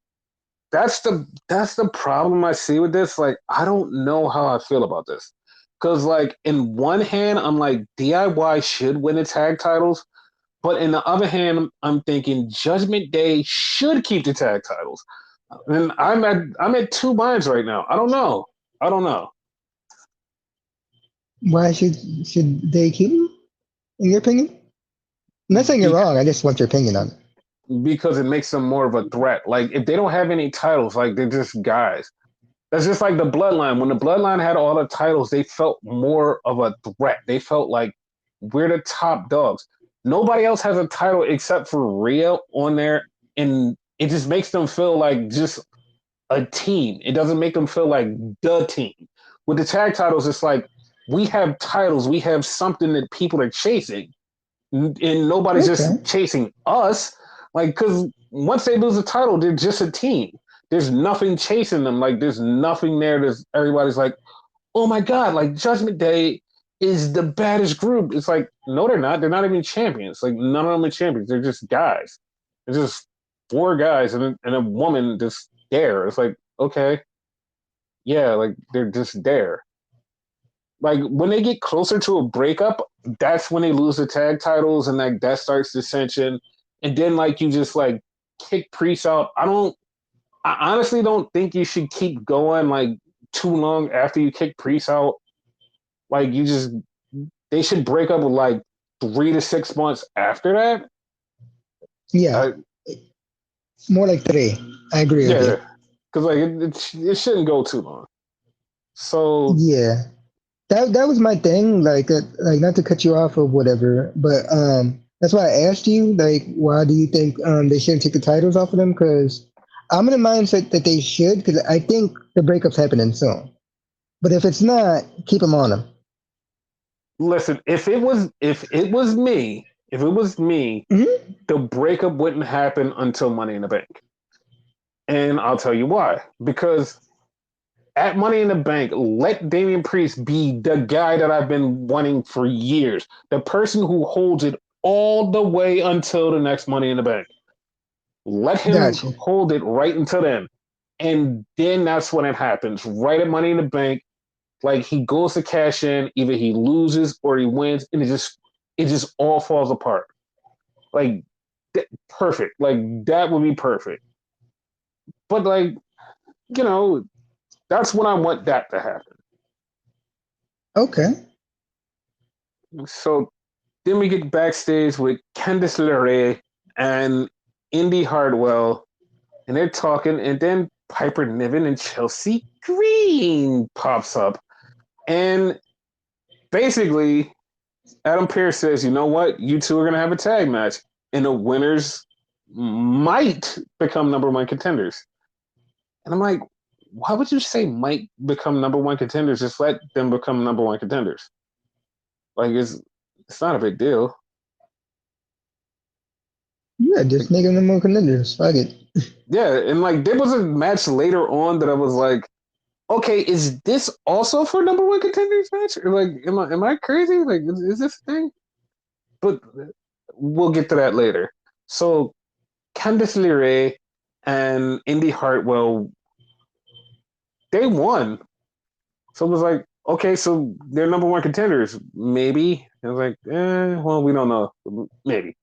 Speaker 1: that's the problem I see with this. Like, I don't know how I feel about this. Because, like, in one hand, I'm like, DIY should win the tag titles. But in the other hand, I'm thinking Judgment Day should keep the tag titles. And I'm at two minds right now. I don't know.
Speaker 2: Why should they keep them, in your opinion? I'm not saying you're wrong. I just want your opinion on it.
Speaker 1: Because it makes them more of a threat. Like, if they don't have any titles, like, they're just guys. That's just like the Bloodline. When the Bloodline had all the titles, they felt more of a threat. They felt like we're the top dogs. Nobody else has a title except for Rhea on there, and it just makes them feel like just a team. It doesn't make them feel like the team. With the tag titles, it's like we have titles. We have something that people are chasing, and nobody's just chasing us. Like, because once they lose a title, they're just a team. There's nothing chasing them. Like, there's nothing there. Everybody's like, oh my God, like, Judgment Day is the baddest group. It's like, no, they're not. They're not even champions. Like, none of them are champions. They're just guys. They're just four guys and a woman just there. It's like, okay. Yeah, like, they're just there. Like, when they get closer to a breakup, that's when they lose the tag titles and, like, that starts dissension. And then, like, you just, like, kick Priest out. I honestly don't think you should keep going, like, too long after you kick Priest out. Like, they should break up with, like, 3 to 6 months after that.
Speaker 2: Yeah. More like 3. I agree with you.
Speaker 1: Because, like, it shouldn't go too long. So.
Speaker 2: Yeah. That was my thing. Like, not to cut you off or whatever, but, that's why I asked you, like, why do you think they shouldn't take the titles off of them? Because I'm in the mindset that they should, because I think the breakup's happening soon. But if it's not, keep them on them.
Speaker 1: Listen, if it was me, if it was me,
Speaker 2: Mhm.
Speaker 1: the breakup wouldn't happen until Money in the Bank. And I'll tell you why. Because at Money in the Bank, let Damian Priest be the guy that I've been wanting for years. The person who holds it all the way until the next Money in the Bank. Let him
Speaker 2: Gotcha.
Speaker 1: hold it right until then. And then that's when it happens. Right at Money in the Bank, like he goes to cash in, either he loses or he wins, and it just all falls apart. Like perfect. Like that would be perfect. But like, you know, that's when I want that to happen.
Speaker 2: Okay.
Speaker 1: So then we get backstage with Candice LeRae and Indy Hartwell, and they're talking, and then Piper Niven and Chelsea Green pops up. And basically, Adam Pearce says, you know what? You two are going to have a tag match, and the winners might become number one contenders. And I'm like, why would you say might become number one contenders? Just let them become number one contenders. Like, it's not a big deal.
Speaker 2: Yeah, just
Speaker 1: Like,
Speaker 2: making them more contenders. Fuck it.
Speaker 1: yeah, and like there was a match later on that I was like, okay, is this also for number one contenders match? Or like, am I crazy? Like, is this a thing? But we'll get to that later. So Candice LeRae and Indy Hartwell, they won. So it was like, okay, so they're number one contenders, maybe. And I was like, well, we don't know, maybe.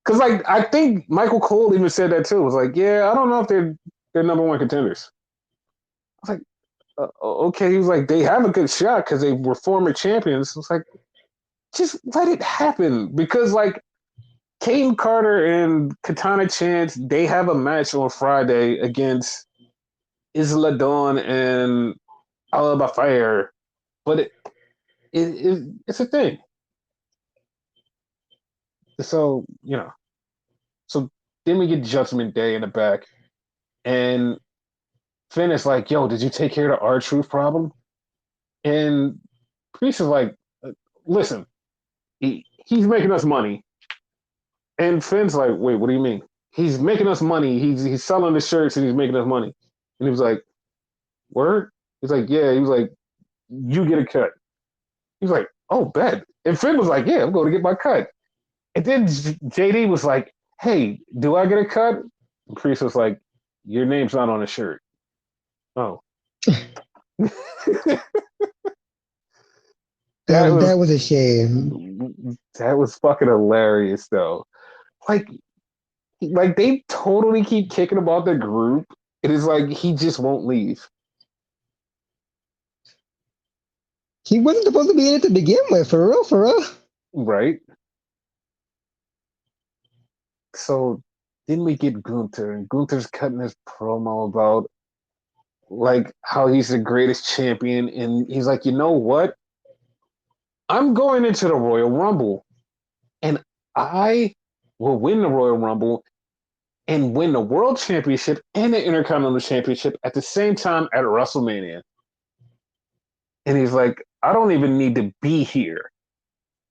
Speaker 1: Because like I think Michael Cole even said that too. It was like, yeah, I don't know if they're number one contenders. I was like, okay. He was like, they have a good shot because they were former champions. It's like, just let it happen because like Kane Carter and Katana Chance, they have a match on Friday against Isla Dawn and Alaba Fire, but it's a thing. So so then we get Judgment Day in the back, and Finn is like, "Yo, did you take care of the R-Truth problem?" And Priest is like, "Listen, he's making us money." And Finn's like, "Wait, what do you mean? He's making us money. He's selling the shirts and he's making us money." And he was like, "Word?" He's like, "Yeah." He was like, "You get a cut." He was like, "Oh, bet." And Finn was like, "Yeah, I'm going to get my cut." And then JD was like, "Hey, do I get a cut?" And Priest was like, "Your name's not on the shirt." Oh, that
Speaker 2: That
Speaker 1: was
Speaker 2: was a shame.
Speaker 1: that was fucking hilarious though. Like they totally keep kicking about the group. It is like he just won't leave,
Speaker 2: He wasn't supposed to be in it to begin with, for real, for real.
Speaker 1: right? So then we get Gunther, and Gunther's cutting his promo about like how he's the greatest champion, and he's like, you know what? I'm going into the Royal Rumble, and I will win the Royal Rumble and win the World Championship and the Intercontinental Championship at the same time at WrestleMania. And he's like, I don't even need to be here.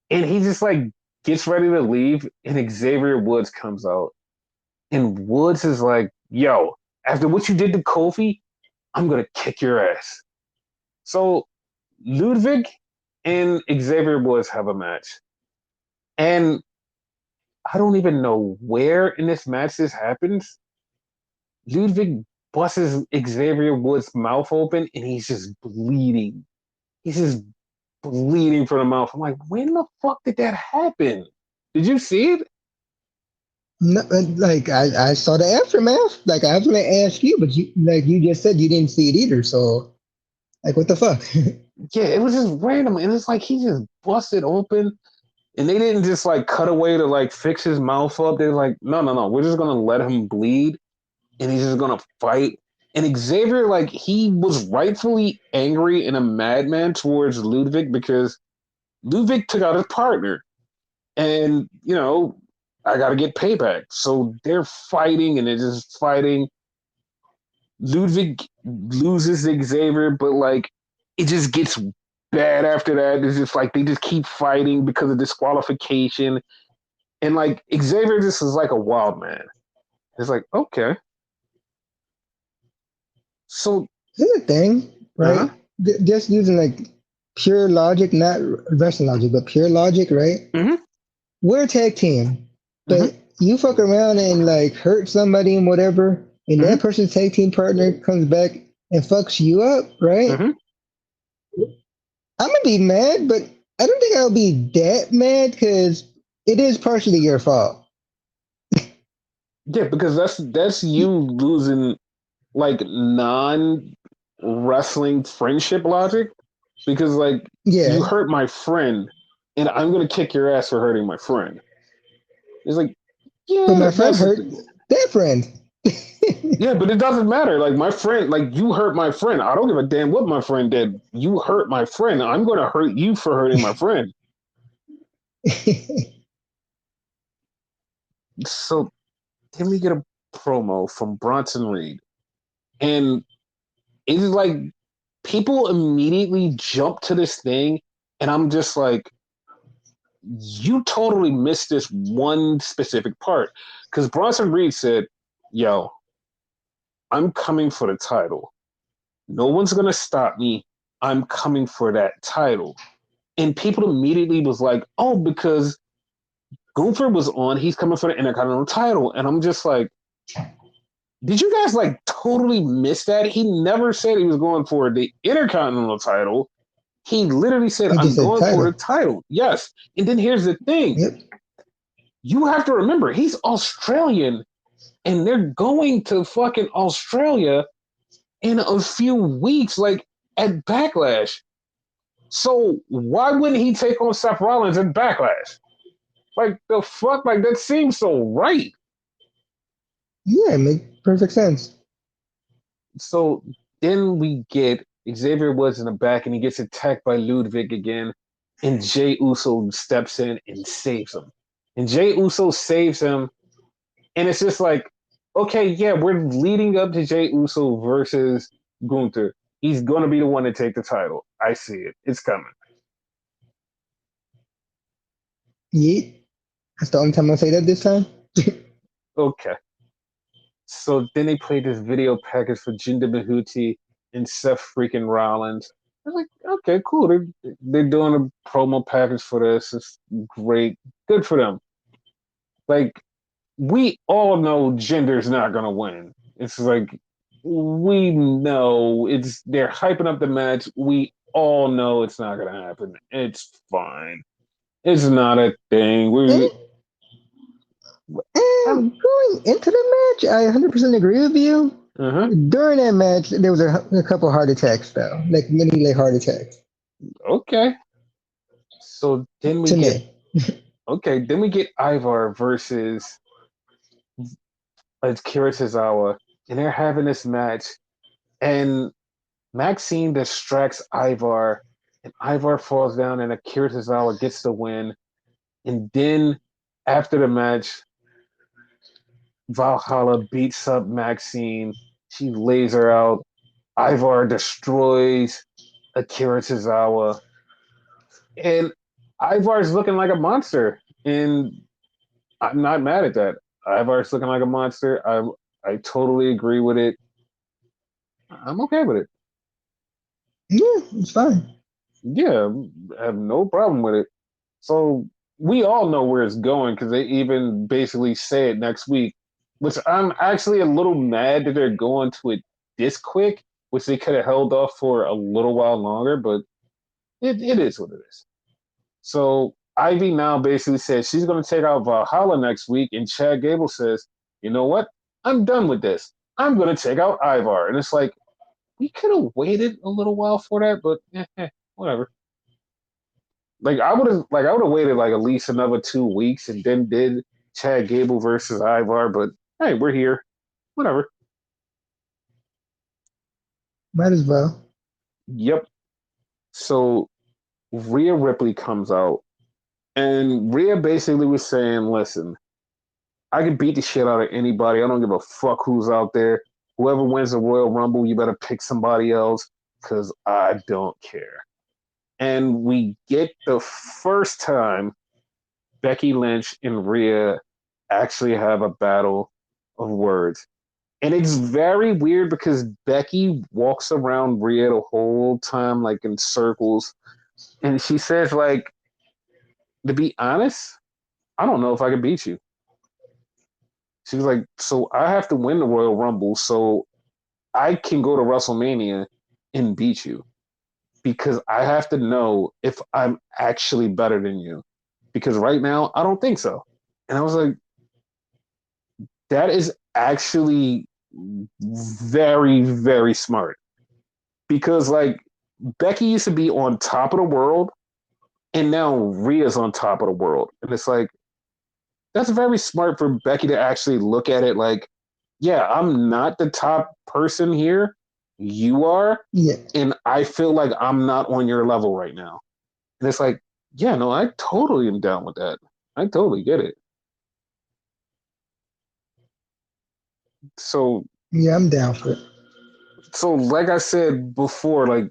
Speaker 1: And he just like gets ready to leave, and Xavier Woods comes out. And Woods is like, yo, after what you did to Kofi, I'm going to kick your ass. So Ludwig and Xavier Woods have a match. And I don't even know where in this match this happens. Ludwig busts Xavier Woods' mouth open and he's just bleeding. He's just bleeding from the mouth. I'm like, when the fuck did that happen? Did you see it?
Speaker 2: No, like I saw the aftermath. Like I was gonna ask you, but you just said you didn't see it either. So like, what the fuck?
Speaker 1: Yeah, it was just random. And it's like he just busted open and they didn't just like cut away to like fix his mouth up. They're like, no, no, no. We're just gonna let him bleed and he's just gonna fight. And Xavier, like, he was rightfully angry and a madman towards Ludwig because Ludwig took out his partner. And, I gotta get payback. So they're fighting and they're just fighting. Ludwig loses Xavier, but like it just gets bad after that. It's just like they just keep fighting because of disqualification. And like Xavier just is like a wild man. It's like, okay. So
Speaker 2: Here's the thing,
Speaker 1: uh-huh.
Speaker 2: right? Just using like pure logic, not wrestling logic, but pure logic, right?
Speaker 1: Mm-hmm.
Speaker 2: We're a tag team,
Speaker 1: Mm-hmm.
Speaker 2: but you fuck around and like hurt somebody and whatever, and
Speaker 1: Mm-hmm.
Speaker 2: that person's tag team partner comes back and fucks you up, right?
Speaker 1: Mm-hmm.
Speaker 2: I'm gonna be mad, but I don't think I'll be that mad because it is partially your fault.
Speaker 1: Yeah, because that's you losing like non wrestling friendship logic. Because like
Speaker 2: Yeah,
Speaker 1: you hurt my friend and I'm gonna kick your ass for hurting my friend. It's like,
Speaker 2: but
Speaker 1: yeah,
Speaker 2: my friend
Speaker 1: that's
Speaker 2: hurt that friend.
Speaker 1: yeah, but it doesn't matter. Like my friend, like you hurt my friend. I don't give a damn what my friend did. You hurt my friend. I'm gonna hurt you for hurting my friend. So then we get a promo from Bronson Reed. And it's like people immediately jump to this thing, and I'm just like, you totally missed this one specific part. Because Bronson Reed said, yo, I'm coming for the title. No one's gonna stop me. I'm coming for that title. And people immediately was like, oh, because Gunther was on, he's coming for the Intercontinental title. And I'm just like, did you guys like totally miss that? He never said he was going for the Intercontinental title. He literally said,
Speaker 2: He
Speaker 1: I'm
Speaker 2: just said
Speaker 1: going for
Speaker 2: title.
Speaker 1: the title. Yes. And then here's the thing,
Speaker 2: Yep.
Speaker 1: you have to remember, he's Australian and they're going to fucking Australia in a few weeks, like at Backlash. So why wouldn't he take on Seth Rollins at Backlash? Like the fuck, like that seems so right.
Speaker 2: Yeah, it makes perfect sense.
Speaker 1: So then we get Xavier Woods in the back and he gets attacked by Ludwig again. And Jay Uso steps in and saves him. And Jay Uso saves him. And it's just like, okay, yeah, we're leading up to Jay Uso versus Gunther. He's going to be the one to take the title. I see it. It's coming.
Speaker 2: Yeet. That's the only time I'll say that this time.
Speaker 1: Okay. So then they played this video package for Jinder Mahooty and Seth freaking Rollins. I was like, okay, cool. They're doing a promo package for this. It's great. Good for them. Like, we all know Jinder's not gonna win. It's like we know they're hyping up the match. We all know it's not gonna happen. It's fine. It's not a thing.
Speaker 2: And,
Speaker 1: We
Speaker 2: and going into the match, I 100% agree with you.
Speaker 1: uh-huh.
Speaker 2: During that match, there was a couple heart attacks, though, like many like heart attacks
Speaker 1: Okay. So then we
Speaker 2: to
Speaker 1: get
Speaker 2: me.
Speaker 1: then we get Ivar versus Akira Tozawa, and they're having this match, and Maxine distracts Ivar, and Ivar falls down, and Akira Tozawa gets the win. And then after the match, Valhalla beats up Maxine. She lays her out. Ivar destroys Akira Tozawa, and Ivar's looking like a monster. And I'm not mad at that. Ivar's looking like a monster. I totally agree with it. I'm okay with it.
Speaker 2: Yeah, it's fine.
Speaker 1: Yeah, I have no problem with it. So we all know where it's going because they even basically say it next week, which I'm actually a little mad that they're going to it this quick, which they could have held off for a little while longer, but it is what it is. So Ivy now basically says she's going to take out Valhalla next week, and Chad Gable says, you know what? I'm done with this. I'm going to take out Ivar. And it's like, we could have waited a little while for that, but whatever. I would have waited like at least another 2 weeks and then did Chad Gable versus Ivar, but hey, we're here. Whatever.
Speaker 2: Might as well.
Speaker 1: Yep. So Rhea Ripley comes out and Rhea basically was saying, listen, I can beat the shit out of anybody. I don't give a fuck who's out there. Whoever wins the Royal Rumble, you better pick somebody else because I don't care. And we get the first time Becky Lynch and Rhea actually have a battle of words. And it's very weird because Becky walks around Rhea the whole time, like in circles. And she says, like, to be honest, I don't know if I can beat you. She was like, so I have to win the Royal Rumble so I can go to WrestleMania and beat you because I have to know if I'm actually better than you. Because right now, I don't think so. And I was like, that is actually very, very smart. Because, like, Becky used to be on top of the world, and now Rhea's on top of the world. And it's like, that's very smart for Becky to actually look at it like, yeah, I'm not the top person here. You are.
Speaker 2: Yeah.
Speaker 1: And I feel like I'm not on your level right now. And it's like, yeah, no, I totally am down with that. I totally get it. So,
Speaker 2: Yeah, I'm down for it.
Speaker 1: so like I said before, like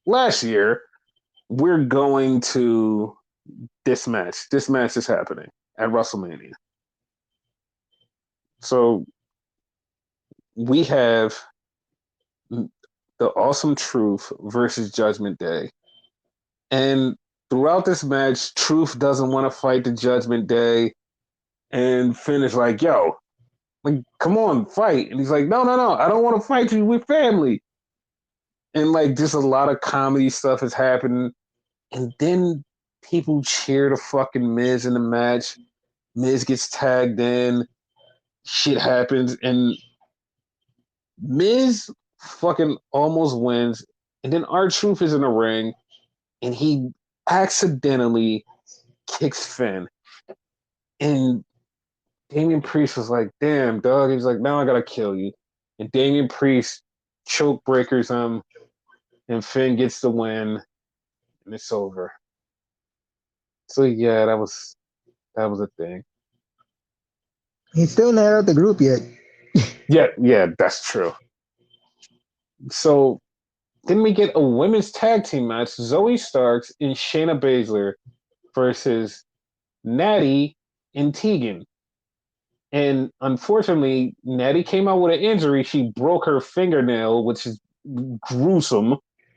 Speaker 1: last year, we're going to this match. This match is happening at WrestleMania. So we have the Awesome Truth versus Judgment Day. And throughout this match, Truth doesn't want to fight the Judgment Day and finish like, yo, like, come on, fight. And he's like, no, no, no, I don't want to fight you. We're family. And like, just a lot of comedy stuff is happening. And then people cheer the fucking Miz in the match. Miz gets tagged in. Shit happens. And Miz fucking almost wins. And then R-Truth is in the ring. And he accidentally kicks Finn. And Damian Priest was like, damn, dog. He's like, now I gotta kill you. And Damian Priest choke breakers him, and Finn gets the win, and it's over. So yeah, that was a thing.
Speaker 2: He's still not out the group yet.
Speaker 1: Yeah, yeah, that's true. So then we get a women's tag team match: Zoe Starks and Shayna Baszler versus Natty and Tegan. And unfortunately, Natty came out with an injury. She broke her fingernail, which is gruesome,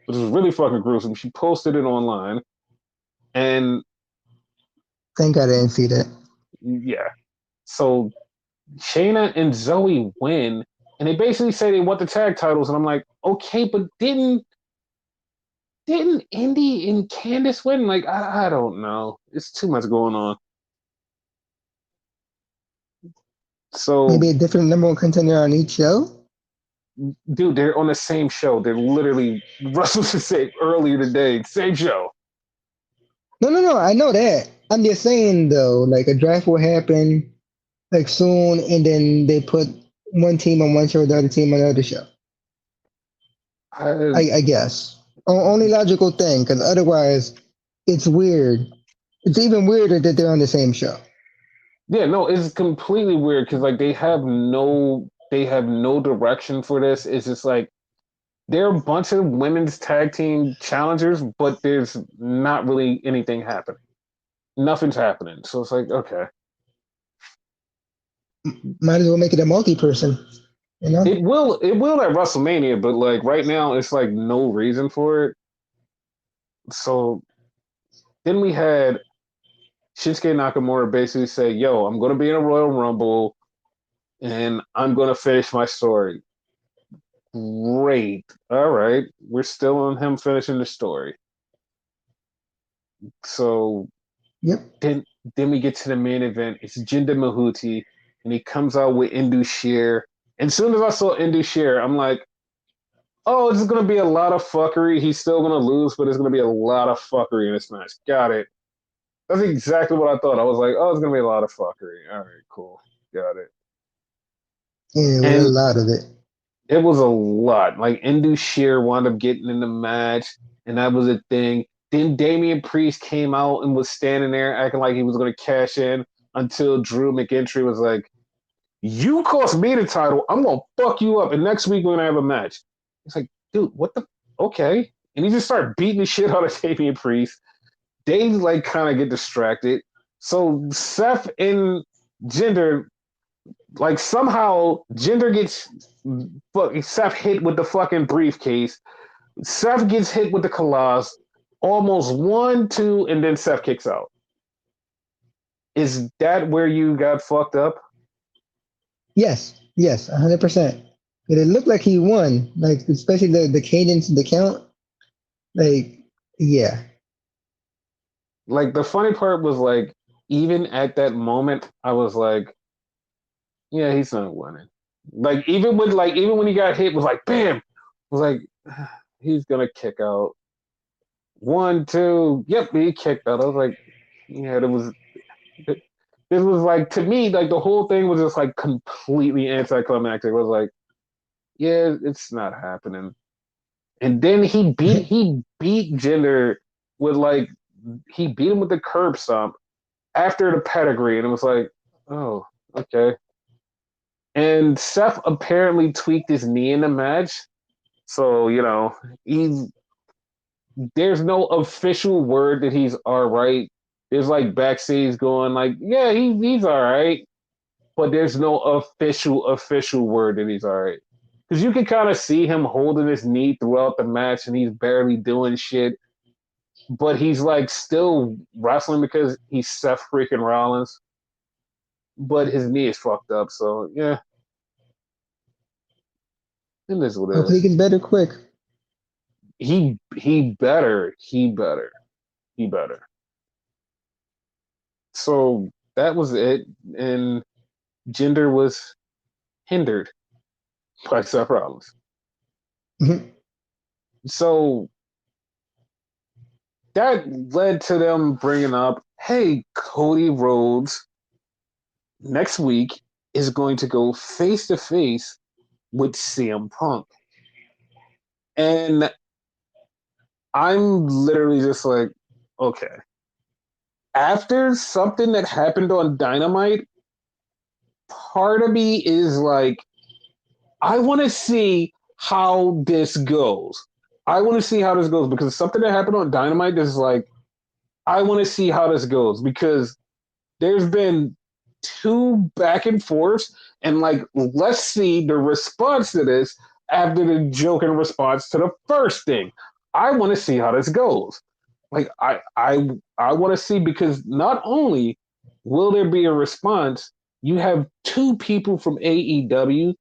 Speaker 1: which is really fucking gruesome. She posted it online. And
Speaker 2: Thank God I didn't see that.
Speaker 1: yeah. So Shayna and Zoe win. And they basically say they want the tag titles. And I'm like, okay, but didn't Indy and Candice win? Like, I don't know. It's too much going on. So
Speaker 2: Maybe a different number one contender on each show.
Speaker 1: dude, they're on the same show. They're literally Russell just said earlier today, same show.
Speaker 2: No, no, no. I know that. I'm just saying though, like a draft will happen like soon, and then they put one team on one show, the other team on the other show.
Speaker 1: I,
Speaker 2: I guess only logical thing, because otherwise, it's weird. It's even weirder that they're on the same show.
Speaker 1: yeah, no, it's completely weird because like they have no direction for this. It's just like there are a bunch of women's tag team challengers, but there's not really anything happening. Nothing's happening. So it's like, okay.
Speaker 2: Might as well make it a multi-person. You know?
Speaker 1: It will at WrestleMania, but like right now it's like no reason for it. So then we had Shinsuke Nakamura basically say, yo, I'm gonna be in a Royal Rumble and I'm gonna finish my story. Great. All right. We're still on him finishing the story. So
Speaker 2: Yep.
Speaker 1: then we get to the main event. It's Jinder Mahooty, and he comes out with Indu Sheer. And as soon as I saw Indu Sheer, I'm like, oh, this is gonna be a lot of fuckery. He's still gonna lose, but there's gonna be a lot of fuckery in this match. Got it. That's exactly what I thought. I was like, oh, it's gonna be a lot of fuckery. All right, cool. Got it.
Speaker 2: Yeah, with a
Speaker 1: And
Speaker 2: lot of it.
Speaker 1: it was a lot. Like Indu Sheer wound up getting in the match, and that was a thing. Then Damian Priest came out and was standing there acting like he was going to cash in until Drew McIntyre was like, "You cost me the title. I'm going to fuck you up, and next week we're going to have a match." It's like, dude, what the? Okay, and he just started beating the shit out of Damian Priest. They like kind of get distracted. So Seth and Jinder, like somehow Jinder gets Seth hit with the fucking briefcase. Seth gets hit with the Colossus, almost 1, 2, and then Seth kicks out. Is that where you got fucked up?
Speaker 2: Yes, 100%. It looked like he won, like especially the cadence and the count. Like, yeah,
Speaker 1: Like the funny part was like, even at that moment, I was like, yeah, he's not winning. Like even when he got hit, was like, bam, I was like, he's gonna kick out. 1, 2, yep, he kicked out. I was like, yeah, it was like to me, like the whole thing was just like completely anticlimactic. It was like, yeah, it's not happening. And then he beat Jinder with like he beat him with the curb stomp after the pedigree, and it was like, oh, okay. And Seth apparently tweaked his knee in the match, so he's there's no official word that he's all right. There's like backstage going like, yeah, he's all right, but there's no official word that he's all right. Because you can kind of see him holding his knee throughout the match, and he's barely doing shit, but he's like still wrestling because he's Seth freaking Rollins, but his knee is fucked up. So yeah, it is what it
Speaker 2: hopefully he
Speaker 1: is.
Speaker 2: gets better quick.
Speaker 1: He better. So that was it, and Jinder was hindered by Seth Rollins.
Speaker 2: Mhm.
Speaker 1: So that led to them bringing up, hey, Cody Rhodes next week is going to go face to face with CM Punk. And I'm literally just like, okay. After something that happened on Dynamite, part of me is like, I want to see how this goes. I want to see how this goes because something that happened on Dynamite is like, I want to see how this goes because there's been two back and forths, and like, let's see the response to this after the joke in response to the first thing. I want to see how this goes. Like, I want to see because not only will there be a response, you have two people from AEW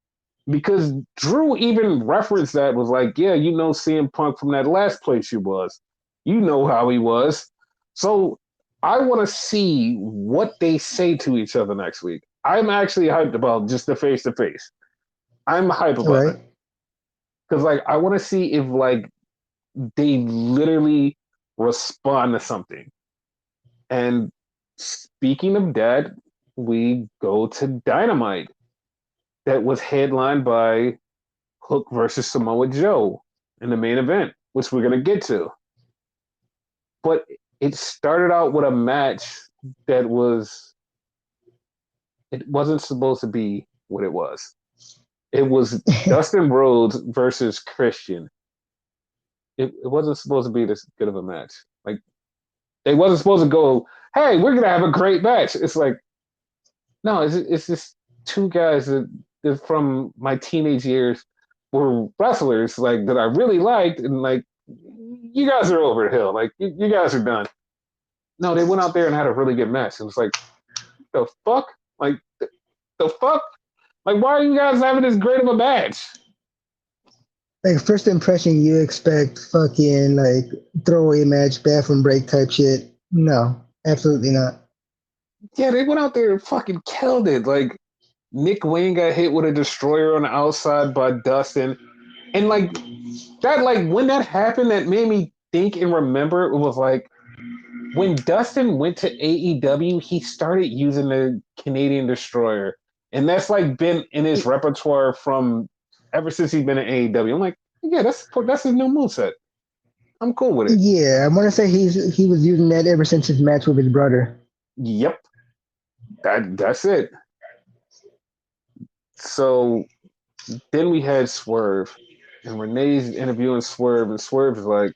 Speaker 1: because Drew even referenced that was like, yeah, CM Punk from that last place you was. You know how he was. So I want to see what they say to each other next week. I'm actually hyped about just the face to face. I'm hyped
Speaker 2: All
Speaker 1: about it
Speaker 2: right.
Speaker 1: because like I want to see if like they literally respond to something. And speaking of that, we go to Dynamite that was headlined by Hook versus Samoa Joe in the main event, which we're gonna get to. But it started out with a match that it wasn't supposed to be what it was. It was Dustin Rhodes versus Christian. It wasn't supposed to be this good of a match. Like they wasn't supposed to go, hey, we're gonna have a great match. It's like, no, it's just two guys that from my teenage years were wrestlers like that I really liked, and like you guys are over the hill. Like you guys are done. No, they went out there and had a really good match. It was like, the fuck? Like the fuck? Like why are you guys having this great of a match?
Speaker 2: Like first impression, you expect fucking like throwaway match, bathroom break type shit. No, absolutely not.
Speaker 1: Yeah, they went out there and fucking killed it. Like Nick Wayne got hit with a destroyer on the outside by Dustin. And like that, like when that happened, that made me think and remember it was like when Dustin went to AEW, he started using the Canadian Destroyer. And that's like been in his repertoire from ever since he's been in AEW. I'm like, yeah, that's his new moveset. I'm cool with it.
Speaker 2: Yeah, I want to say he was using that ever since his match with his brother.
Speaker 1: Yep. That's it. So then we had Swerve. And Renee's interviewing Swerve, and Swerve is like,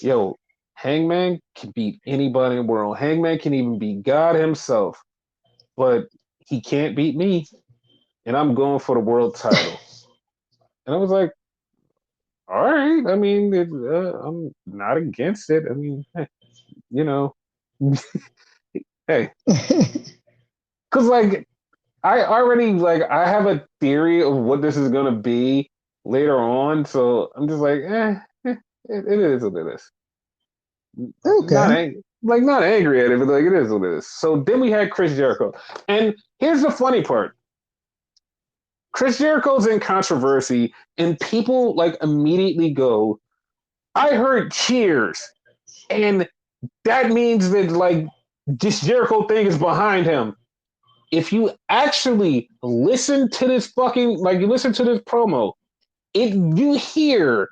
Speaker 1: yo, Hangman can beat anybody in the world. Hangman can even beat God himself, but he can't beat me. And I'm going for the world title. And I was like, all right. I mean, I'm not against it. I mean, you know, hey, because like I already like I have a theory of what this is gonna be later on, so I'm just like, it is what it is. Not
Speaker 2: Okay.
Speaker 1: not angry at it, but like it is what it is. So then we had Chris Jericho, and here's the funny part: Chris Jericho's in controversy, and people like immediately go, "I heard cheers," and that means that like this Jericho thing is behind him. If you actually listen to this fucking like you listen to this promo, you hear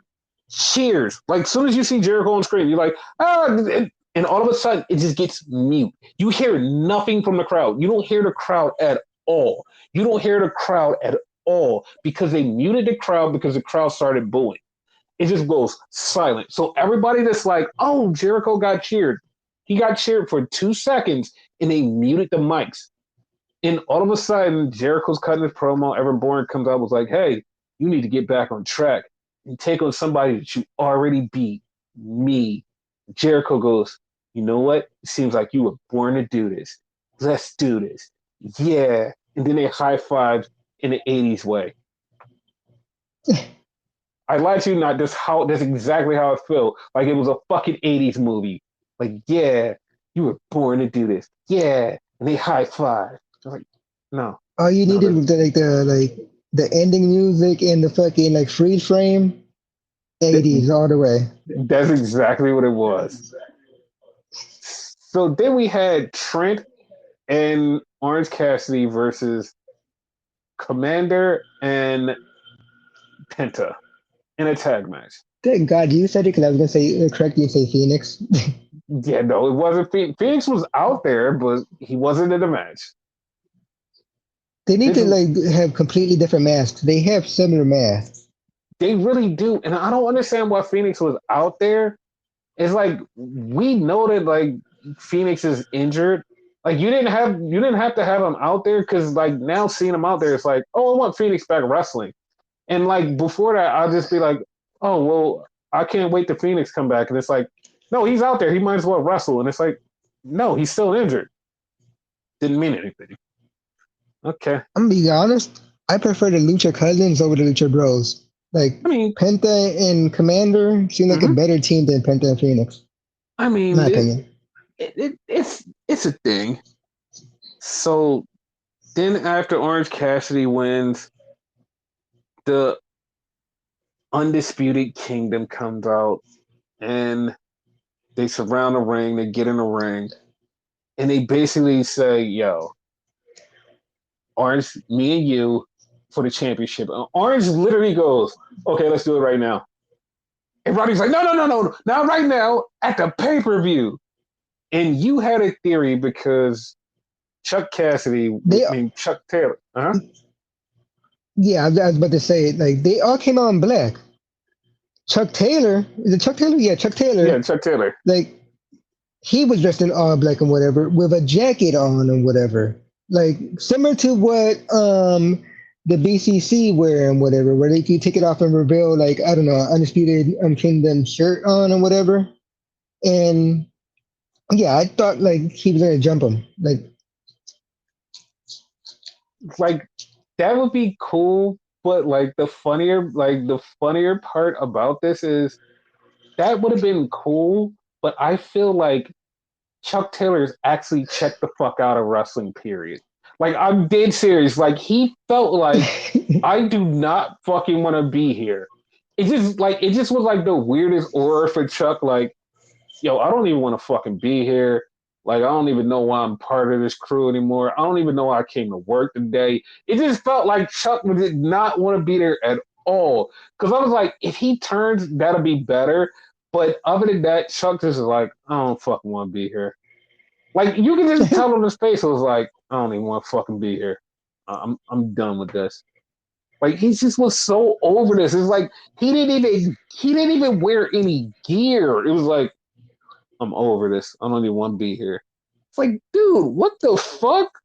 Speaker 1: cheers. Like as soon as you see Jericho on screen, you're like, and all of a sudden it just gets mute. You hear nothing from the crowd. You don't hear the crowd at all. You don't hear the crowd at all because they muted the crowd because the crowd started booing. It just goes silent. So everybody that's like, oh, Jericho got cheered. He got cheered for 2 seconds and they muted the mics. And all of a sudden, Jericho's cutting his promo. Evan Bourne comes out and was like, hey, you need to get back on track and take on somebody that you already beat, me. Jericho goes, you know what? It seems like you were born to do this. Let's do this. Yeah. And then they high five in the 80s way. I lied to you not. That's exactly how it felt. Like it was a fucking 80s movie. Like, yeah, you were born to do this. Yeah. And they high five. I was like, no,
Speaker 2: All you
Speaker 1: no,
Speaker 2: needed was the ending music and the fucking like freeze frame. 80s all the way.
Speaker 1: that's exactly what it was. So then we had Trent and Orange Cassidy versus Commander and Penta in a tag match.
Speaker 2: Thank God you said it because I was gonna say correctly say Phoenix.
Speaker 1: Yeah, no, it wasn't. Phoenix was out there, but he wasn't in the match.
Speaker 2: They need
Speaker 1: This
Speaker 2: to like have completely different masks. They have similar masks.
Speaker 1: They really do, and I don't understand why Phoenix was out there. It's like we know that like Phoenix is injured. Like you didn't have to have him out there because like now seeing him out there, it's like, oh, I want Phoenix back wrestling. And like before that, I'll just be like, oh well, I can't wait to Phoenix come back. And it's like, no, he's out there. He might as well wrestle. And it's like, no, he's still injured. Didn't mean anything. Okay.
Speaker 2: I'm gonna be honest. I prefer the Lucha Cousins over the Lucha Bros. Like
Speaker 1: I mean,
Speaker 2: Penta and Commander seem like a
Speaker 1: mhm.
Speaker 2: better team than Penta and Phoenix.
Speaker 1: I
Speaker 2: In
Speaker 1: mean,
Speaker 2: my opinion.
Speaker 1: it's a thing. So then after Orange Cassidy wins, the Undisputed Kingdom comes out and they surround the ring, they get in the ring, and they basically say, yo, Orange, me and you for the championship. And Orange literally goes, okay, let's do it right now. And Roddy's like, no, not right now, at the pay-per-view. And you had a theory because Chuck Cassidy,
Speaker 2: They
Speaker 1: Chuck Taylor,
Speaker 2: yeah, I was about to say like they all came out in black. Chuck Taylor, is it Chuck Taylor? Yeah, Chuck
Speaker 1: yeah,
Speaker 2: Taylor.
Speaker 1: Chuck Taylor.
Speaker 2: Like he was dressed in all black and whatever, with a jacket on and whatever. Like similar to what the BCC wear and whatever, where they could take it off and reveal like I don't know, undisputed kingdom shirt on and whatever. And yeah, I thought like he was gonna jump him. Like
Speaker 1: Like that would be cool, but the funnier part about this is that would have been cool, but I feel like Chuck Taylor's actually checked the fuck out of wrestling, period. Like I'm dead serious. Like he felt like I do not fucking want to be here. It just was like the weirdest aura for Chuck, like, yo, I don't even want to fucking be here. Like, I don't even know why I'm part of this crew anymore. I don't even know why I came to work today. It just felt like Chuck did not want to be there at all. Because I was like, if he turns, that'll be better. But other than that, Chuck just is like, I don't fucking want to be here. Like, you can just tell him his face. It was like, I don't even want to fucking be here. I'm done with this. Like he just was so over this. It's like he didn't even wear any gear. It was like I'm over this. I don't even want to be here. It's like, dude, what the fuck?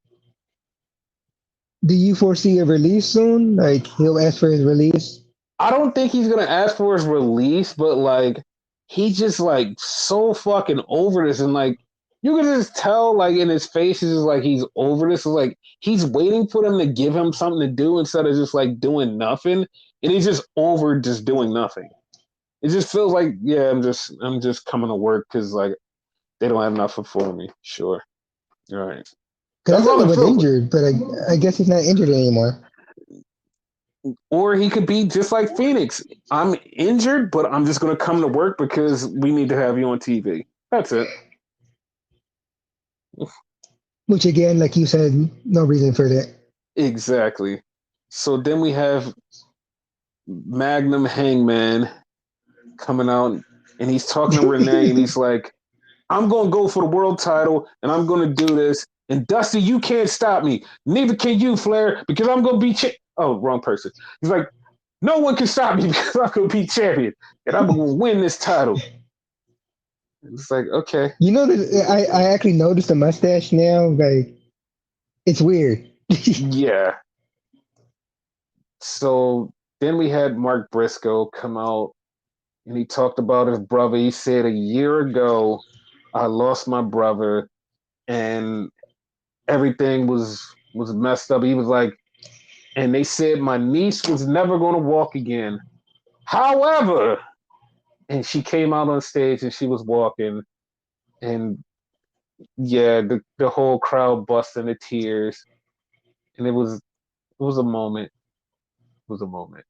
Speaker 2: Do you foresee a release soon? Like he'll ask for his release?
Speaker 1: I don't think he's gonna ask for his release, but like he's just like so fucking over this, and like you can just tell like in his face, is just like he's over this. It's like he's waiting for them to give him something to do instead of just like doing nothing, and he's just over just doing nothing. It just feels like, yeah, I'm just coming to work because like they don't have nothing for me. Sure, all right.
Speaker 2: Because I
Speaker 1: That's
Speaker 2: thought
Speaker 1: all
Speaker 2: he
Speaker 1: it
Speaker 2: was
Speaker 1: feels like.
Speaker 2: injured, but I guess he's not injured anymore.
Speaker 1: Or he could be just like Phoenix. I'm injured, but I'm just going to come to work because we need to have you on TV. That's it.
Speaker 2: Which again, like you said, no reason for that.
Speaker 1: Exactly. So then we have Magnum Hangman coming out, and he's talking to Renee, and he's like, I'm going to go for the world title, and I'm going to do this. And Dusty, you can't stop me. Neither can you, Flair, because I'm going to be. Oh, wrong person. He's like, no one can stop me because I'm going to be champion, and I'm going to win this title. It's like, okay.
Speaker 2: You know that I actually noticed the mustache now. Like it's weird.
Speaker 1: Yeah. So then we had Mark Briscoe come out and he talked about his brother. He said, a year ago, I lost my brother and everything was messed up. He was like, and they said my niece was never going to walk again. However, and she came out on stage and she was walking, and yeah, the whole crowd bust into tears, and it was a moment. It was a moment.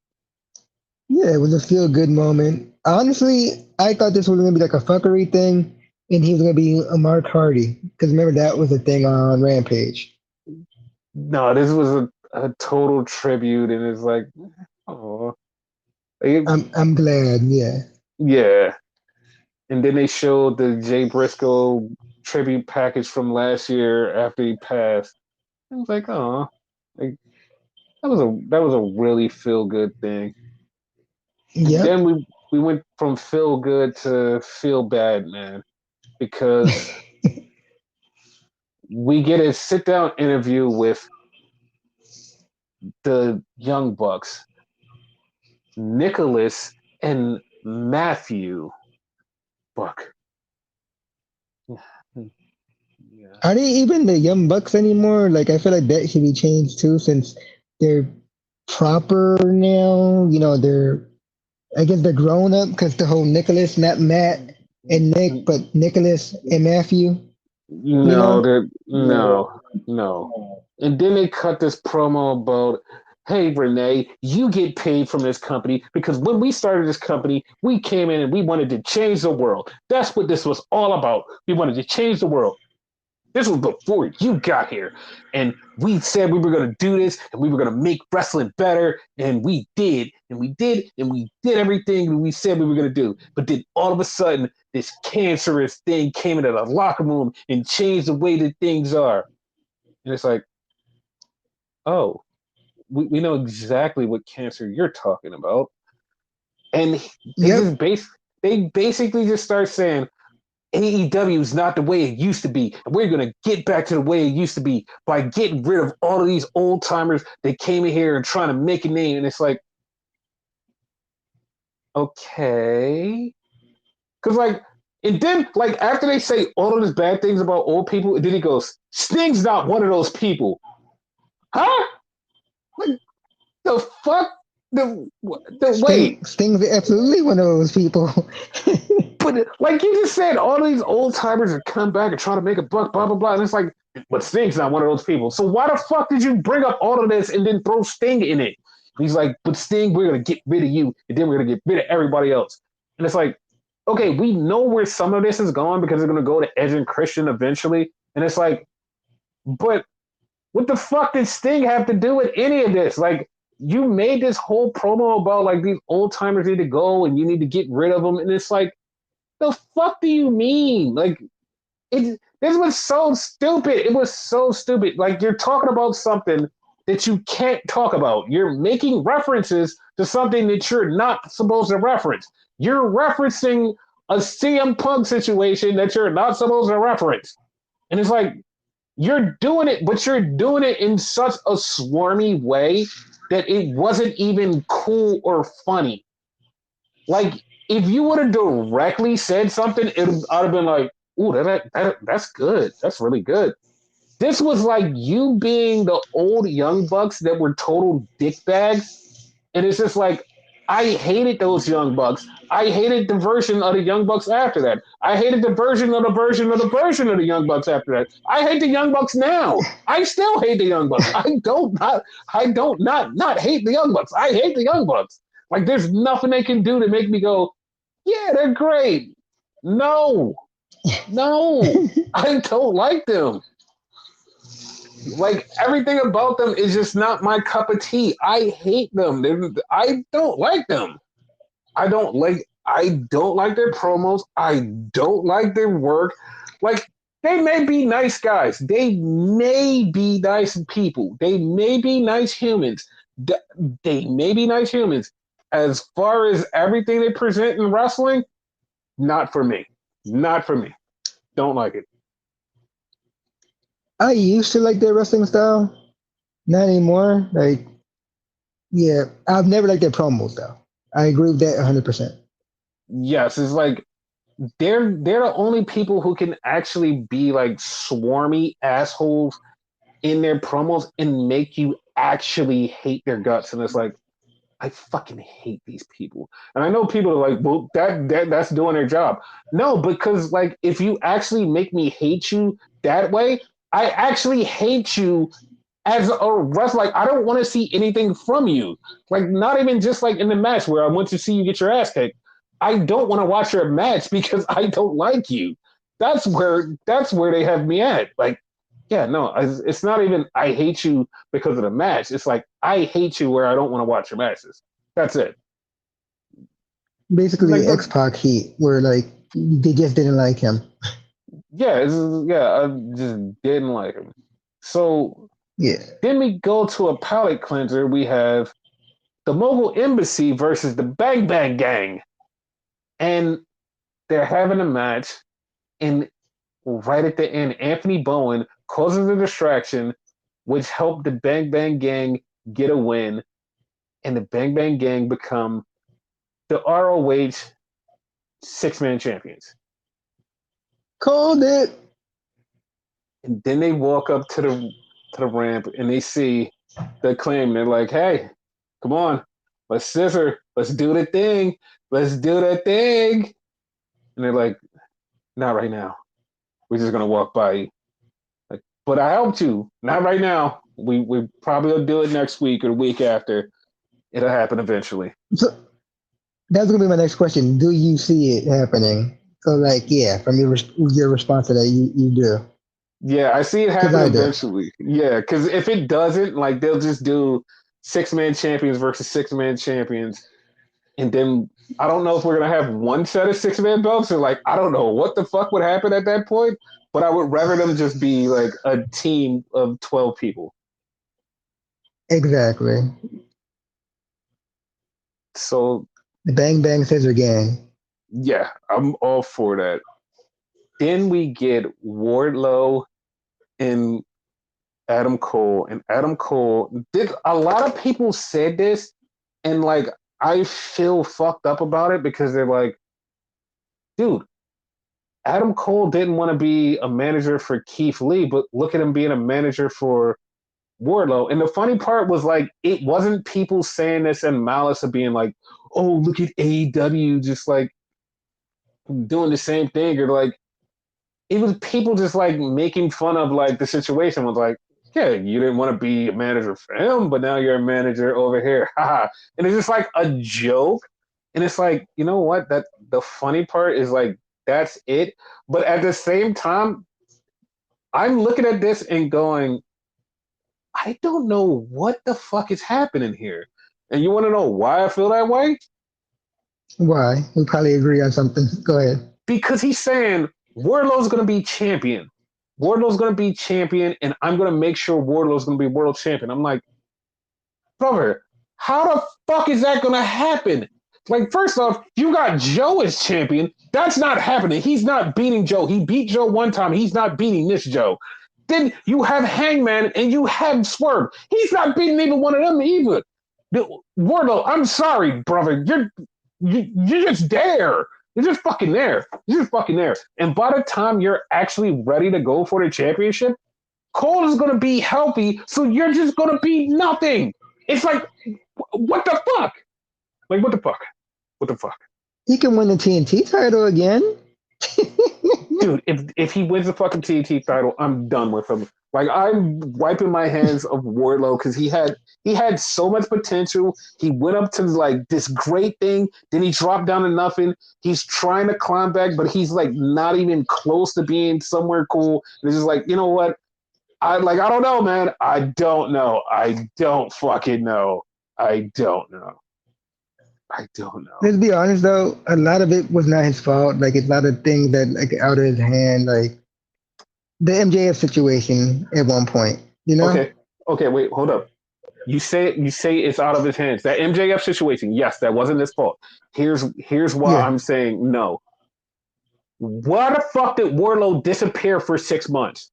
Speaker 2: Yeah, it was a feel good moment. Honestly, I thought this was gonna be like a fuckery thing, and he was gonna be a Mark Hardy because remember that was a thing on Rampage.
Speaker 1: No, this was a total tribute, and it's like, oh,
Speaker 2: I'm glad. Yeah,
Speaker 1: yeah. And then they showed the Jay Briscoe tribute package from last year after he passed. I was like, oh, like that was a really feel good thing. And
Speaker 2: yep.
Speaker 1: then we went from feel good to feel bad, man, because we get a sit down interview with the Young Bucks, Nicholas and Matthew Buck. Yeah.
Speaker 2: Are they even the Young Bucks anymore? Like I feel like that should be changed too, since they're proper now. You know, they're I guess they're grown up because the whole Nicholas, not Matt and Nick, but Nicholas and Matthew. You
Speaker 1: No,
Speaker 2: know.
Speaker 1: no. And then they cut this promo about, hey, Renee, you get paid from this company because when we started this company, we came in and we wanted to change the world. That's what this was all about. We wanted to change the world. This was before you got here. And we said we were going to do this and we were going to make wrestling better. And we did. And we did. And we did everything we said we were going to do. But then all of a sudden, this cancerous thing came into the locker room and changed the way that things are. And it's like, oh, we know exactly what cancer you're talking about. And
Speaker 2: Yep.
Speaker 1: they basically just start saying, AEW is not the way it used to be. And we're going to get back to the way it used to be by getting rid of all of these old timers that came in here and trying to make a name. And it's like, okay. Because, like, and then, like, after they say all of these bad things about old people, and then he goes, Sting's not one of those people. Huh? Like, the fuck? Wait.
Speaker 2: Sting's absolutely one of those people.
Speaker 1: But like you just said, all these old timers are come back and try to make a buck, blah blah blah. And it's like, but Sting's not one of those people. So why the fuck did you bring up all of this and then throw Sting in it? And he's like, but Sting, we're gonna get rid of you, and then we're gonna get rid of everybody else. And it's like, okay, we know where some of this is going because it's gonna go to Edge and Christian eventually. And it's like, but what the fuck did Sting have to do with any of this? Like, you made this whole promo about like these old timers need to go and you need to get rid of them, and it's like, the fuck do you mean? Like, this was so stupid. It was so stupid. Like, you're talking about something that you can't talk about. You're making references to something that you're not supposed to reference. You're referencing a CM Punk situation that you're not supposed to reference. And it's like, you're doing it, but you're doing it in such a swarmy way that it wasn't even cool or funny. Like, if you would have directly said something, I'd have been like, ooh, that's good. That's really good. This was like you being the old Young Bucks that were total dickbags. And it's just like, I hated those Young Bucks. I hated the version of the Young Bucks after that. I hated the version of the version of the version of the Young Bucks after that. I hate the Young Bucks now. I still hate the Young Bucks. I don't not hate the Young Bucks. I hate the Young Bucks. Like there's nothing they can do to make me go, yeah, they're great. No, I don't like them. Like everything about them is just not my cup of tea. I hate them. I don't like them. I don't like their promos. I don't like their work. Like they may be nice guys. They may be nice people. They may be nice humans. They may be nice humans. As far as everything they present in wrestling, not for me. Not for me. Don't like it.
Speaker 2: I used to like their wrestling style, not anymore. Like, yeah, I've never liked their promos though. I agree with that 100%.
Speaker 1: Yes, it's like they're the only people who can actually be like swarmy assholes in their promos and make you actually hate their guts. And it's like, I fucking hate these people. And I know people are like, well, that's doing their job. No, because like if you actually make me hate you that way, I actually hate you as a wrestler. Like I don't want to see anything from you. Like not even just like in the match where I want to see you get your ass kicked. I don't want to watch your match because I don't like you. That's where they have me at. Like, yeah, no, it's not even I hate you because of the match. It's like I hate you where I don't want to watch your matches. That's it.
Speaker 2: Basically,
Speaker 1: Like,
Speaker 2: X Pac Heat, where like they just didn't like him.
Speaker 1: yeah, I just didn't like him. So
Speaker 2: Yeah,
Speaker 1: then we go to a palate cleanser. We have the Mogul Embassy versus the Bang Bang Gang, and they're having a match. And right at the end, Anthony Bowen causes a distraction, which helped the Bang Bang Gang get a win, and the Bang Bang Gang become the ROH six-man champions.
Speaker 2: called it.
Speaker 1: And then they walk up to the ramp and they see the Claim. They're like, "Hey, come on, let's scissor, let's do the thing, let's do the thing." And they're like, "Not right now. We're just gonna walk by you." Like, but I helped you. Not right now. We probably will do it next week or the week after. It'll happen eventually.
Speaker 2: So that's gonna be my next question. Do you see it happening? So like, yeah, from your response to that, you do.
Speaker 1: Yeah, I see it
Speaker 2: Because
Speaker 1: happen
Speaker 2: I do.
Speaker 1: eventually. Yeah, because if it doesn't, like they'll just do six-man champions versus six-man champions, and then I don't know if we're gonna have one set of six-man belts or like I don't know what the fuck would happen at that point. But I would rather them just be like a team of 12 people.
Speaker 2: Exactly.
Speaker 1: So
Speaker 2: The Bang Bang Scissor Gang.
Speaker 1: yeah, I'm all for that. Then we get Wardlow and Adam Cole. And Adam Cole, a lot of people said this, and like I feel fucked up about it because they're like, dude, Adam Cole didn't want to be a manager for Keith Lee, but look at him being a manager for Wardlow. And the funny part was like, it wasn't people saying this in malice of being like, oh, look at AEW just like doing the same thing, or like it was people just like making fun of like the situation was like, yeah, you didn't want to be a manager for him, but now you're a manager over here. Haha. And it's just like a joke. And it's like, you know what? That the funny part is like that's it. But at the same time, I'm looking at this and going, I don't know what the fuck is happening here. And you want to know why I feel that way?
Speaker 2: Why? We probably agree on something. Go ahead.
Speaker 1: Because he's saying Wardlow's going to be champion. Wardlow's going to be champion, and I'm going to make sure Wardlow's going to be world champion. I'm like, brother, how the fuck is that going to happen? Like, first off, you got Joe as champion. That's not happening. He's not beating Joe. He beat Joe one time. He's not beating this Joe. Then you have Hangman and you have Swerve. He's not beating even one of them either. Wardlow, I'm sorry, brother. You're just there. You're just fucking there. You're just fucking there. And by the time you're actually ready to go for the championship, Cole is gonna be healthy, so you're just gonna be nothing. It's like, what the fuck? Like, what the fuck? What the fuck?
Speaker 2: He can win the TNT title again.
Speaker 1: Dude, if he wins the fucking TNT title, I'm done with him. Like, I'm wiping my hands of Wardlow because he had so much potential. He went up to like this great thing, then he dropped down to nothing. He's trying to climb back, but he's like not even close to being somewhere cool. And it's just like, you know what? I don't know, man. I don't know. I don't fucking know. I don't know. I don't know.
Speaker 2: Let's be honest though, a lot of it was not his fault. Like it's not a thing that like out of his hand. Like the MJF situation at one point, you know?
Speaker 1: Okay, wait, hold up. You say it's out of his hands. That MJF situation, yes, that wasn't his fault. Here's why I'm saying no. Why the fuck did Wardlow disappear for 6 months?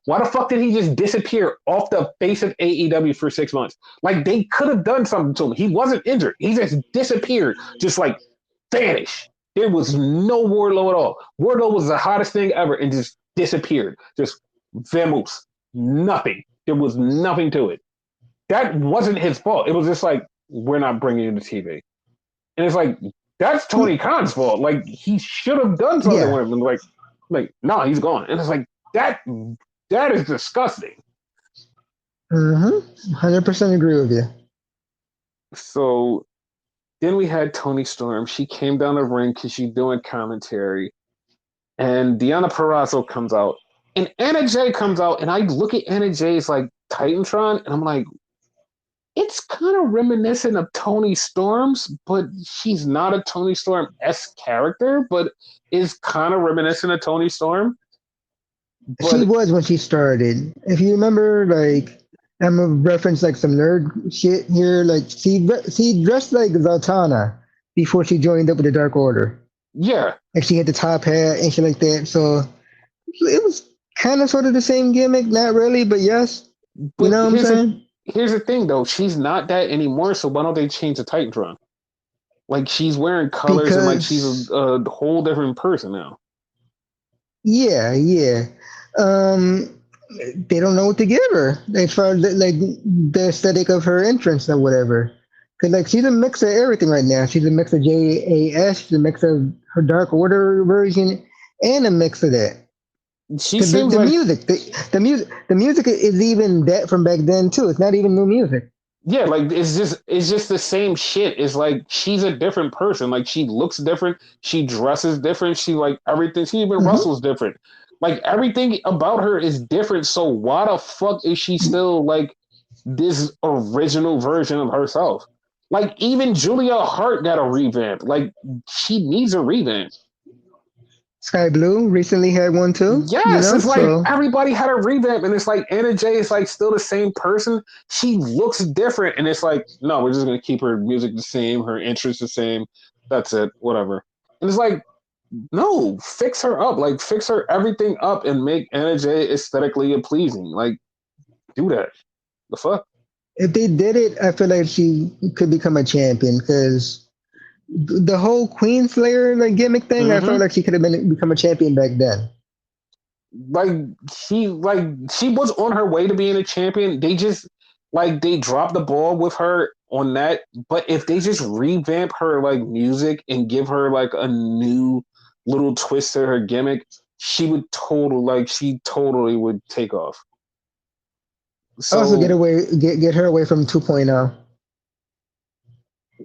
Speaker 1: Why the fuck did he just disappear off the face of AEW for 6 months? Like, they could have done something to him. He wasn't injured. He just disappeared, just like vanished. There was no Wardlow at all. Wardlow was the hottest thing ever and just disappeared. Just vamoose. Nothing. There was nothing to it. That wasn't his fault. It was just like, we're not bringing you to TV. And it's like, that's Tony Khan's fault. Like, he should have done something with him. And like, no, he's gone. And it's like, that is disgusting.
Speaker 2: 100% agree with you.
Speaker 1: So then we had Toni Storm. She came down the ring because she's doing commentary. And Deonna Purrazzo comes out. And Anna Jay comes out. And I look at Anna Jay's like Titantron. And I'm like, it's kind of reminiscent of Toni Storm's, but she's not a Toni Storm-esque character, but is kind of reminiscent of Toni Storm.
Speaker 2: But she was when she started. If you remember, like, I'm gonna reference like some nerd shit here. Like, she dressed like Zatanna before she joined up with the Dark Order.
Speaker 1: Yeah.
Speaker 2: Like, she had the top hat and shit like that. So it was kind of sort of the same gimmick. Not really, but yes. But you know what I'm saying?
Speaker 1: Here's the thing, though. She's not that anymore, so why don't they change the Titantron? Like, she's wearing colors and, like, she's a whole different person now.
Speaker 2: Yeah. They don't know what to give her as far as like the aesthetic of her entrance or whatever. Cause like she's a mix of everything right now. She's a mix of JAS, she's a mix of her Dark Order version, and a mix of that.
Speaker 1: She seems like
Speaker 2: the music is even that from back then too. It's not even new music.
Speaker 1: Yeah, like it's just the same shit. It's like she's a different person. Like she looks different, she dresses different, she like everything. She even wrestles different. Like everything about her is different. So why the fuck is she still like this original version of herself? Like even Julia Hart got a revamp. Like she needs a revamp.
Speaker 2: Sky Blue recently had one too.
Speaker 1: Yes, you know? It's like everybody had a revamp, and it's like Anna Jay is like still the same person. She looks different, and it's like, no, we're just gonna keep her music the same, her interests the same. That's it, whatever. And it's like, no, fix her up, like fix her everything up, and make Anna Jay aesthetically pleasing. Like, do that. The fuck.
Speaker 2: If they did it, I feel like she could become a champion because the whole Queen Slayer like gimmick thing, I felt like she could have become a champion back then.
Speaker 1: Like she was on her way to being a champion. They just they dropped the ball with her on that. But if they just revamp her like music and give her like a new little twist to her gimmick, she would totally would take off. So,
Speaker 2: also get her away from 2.0.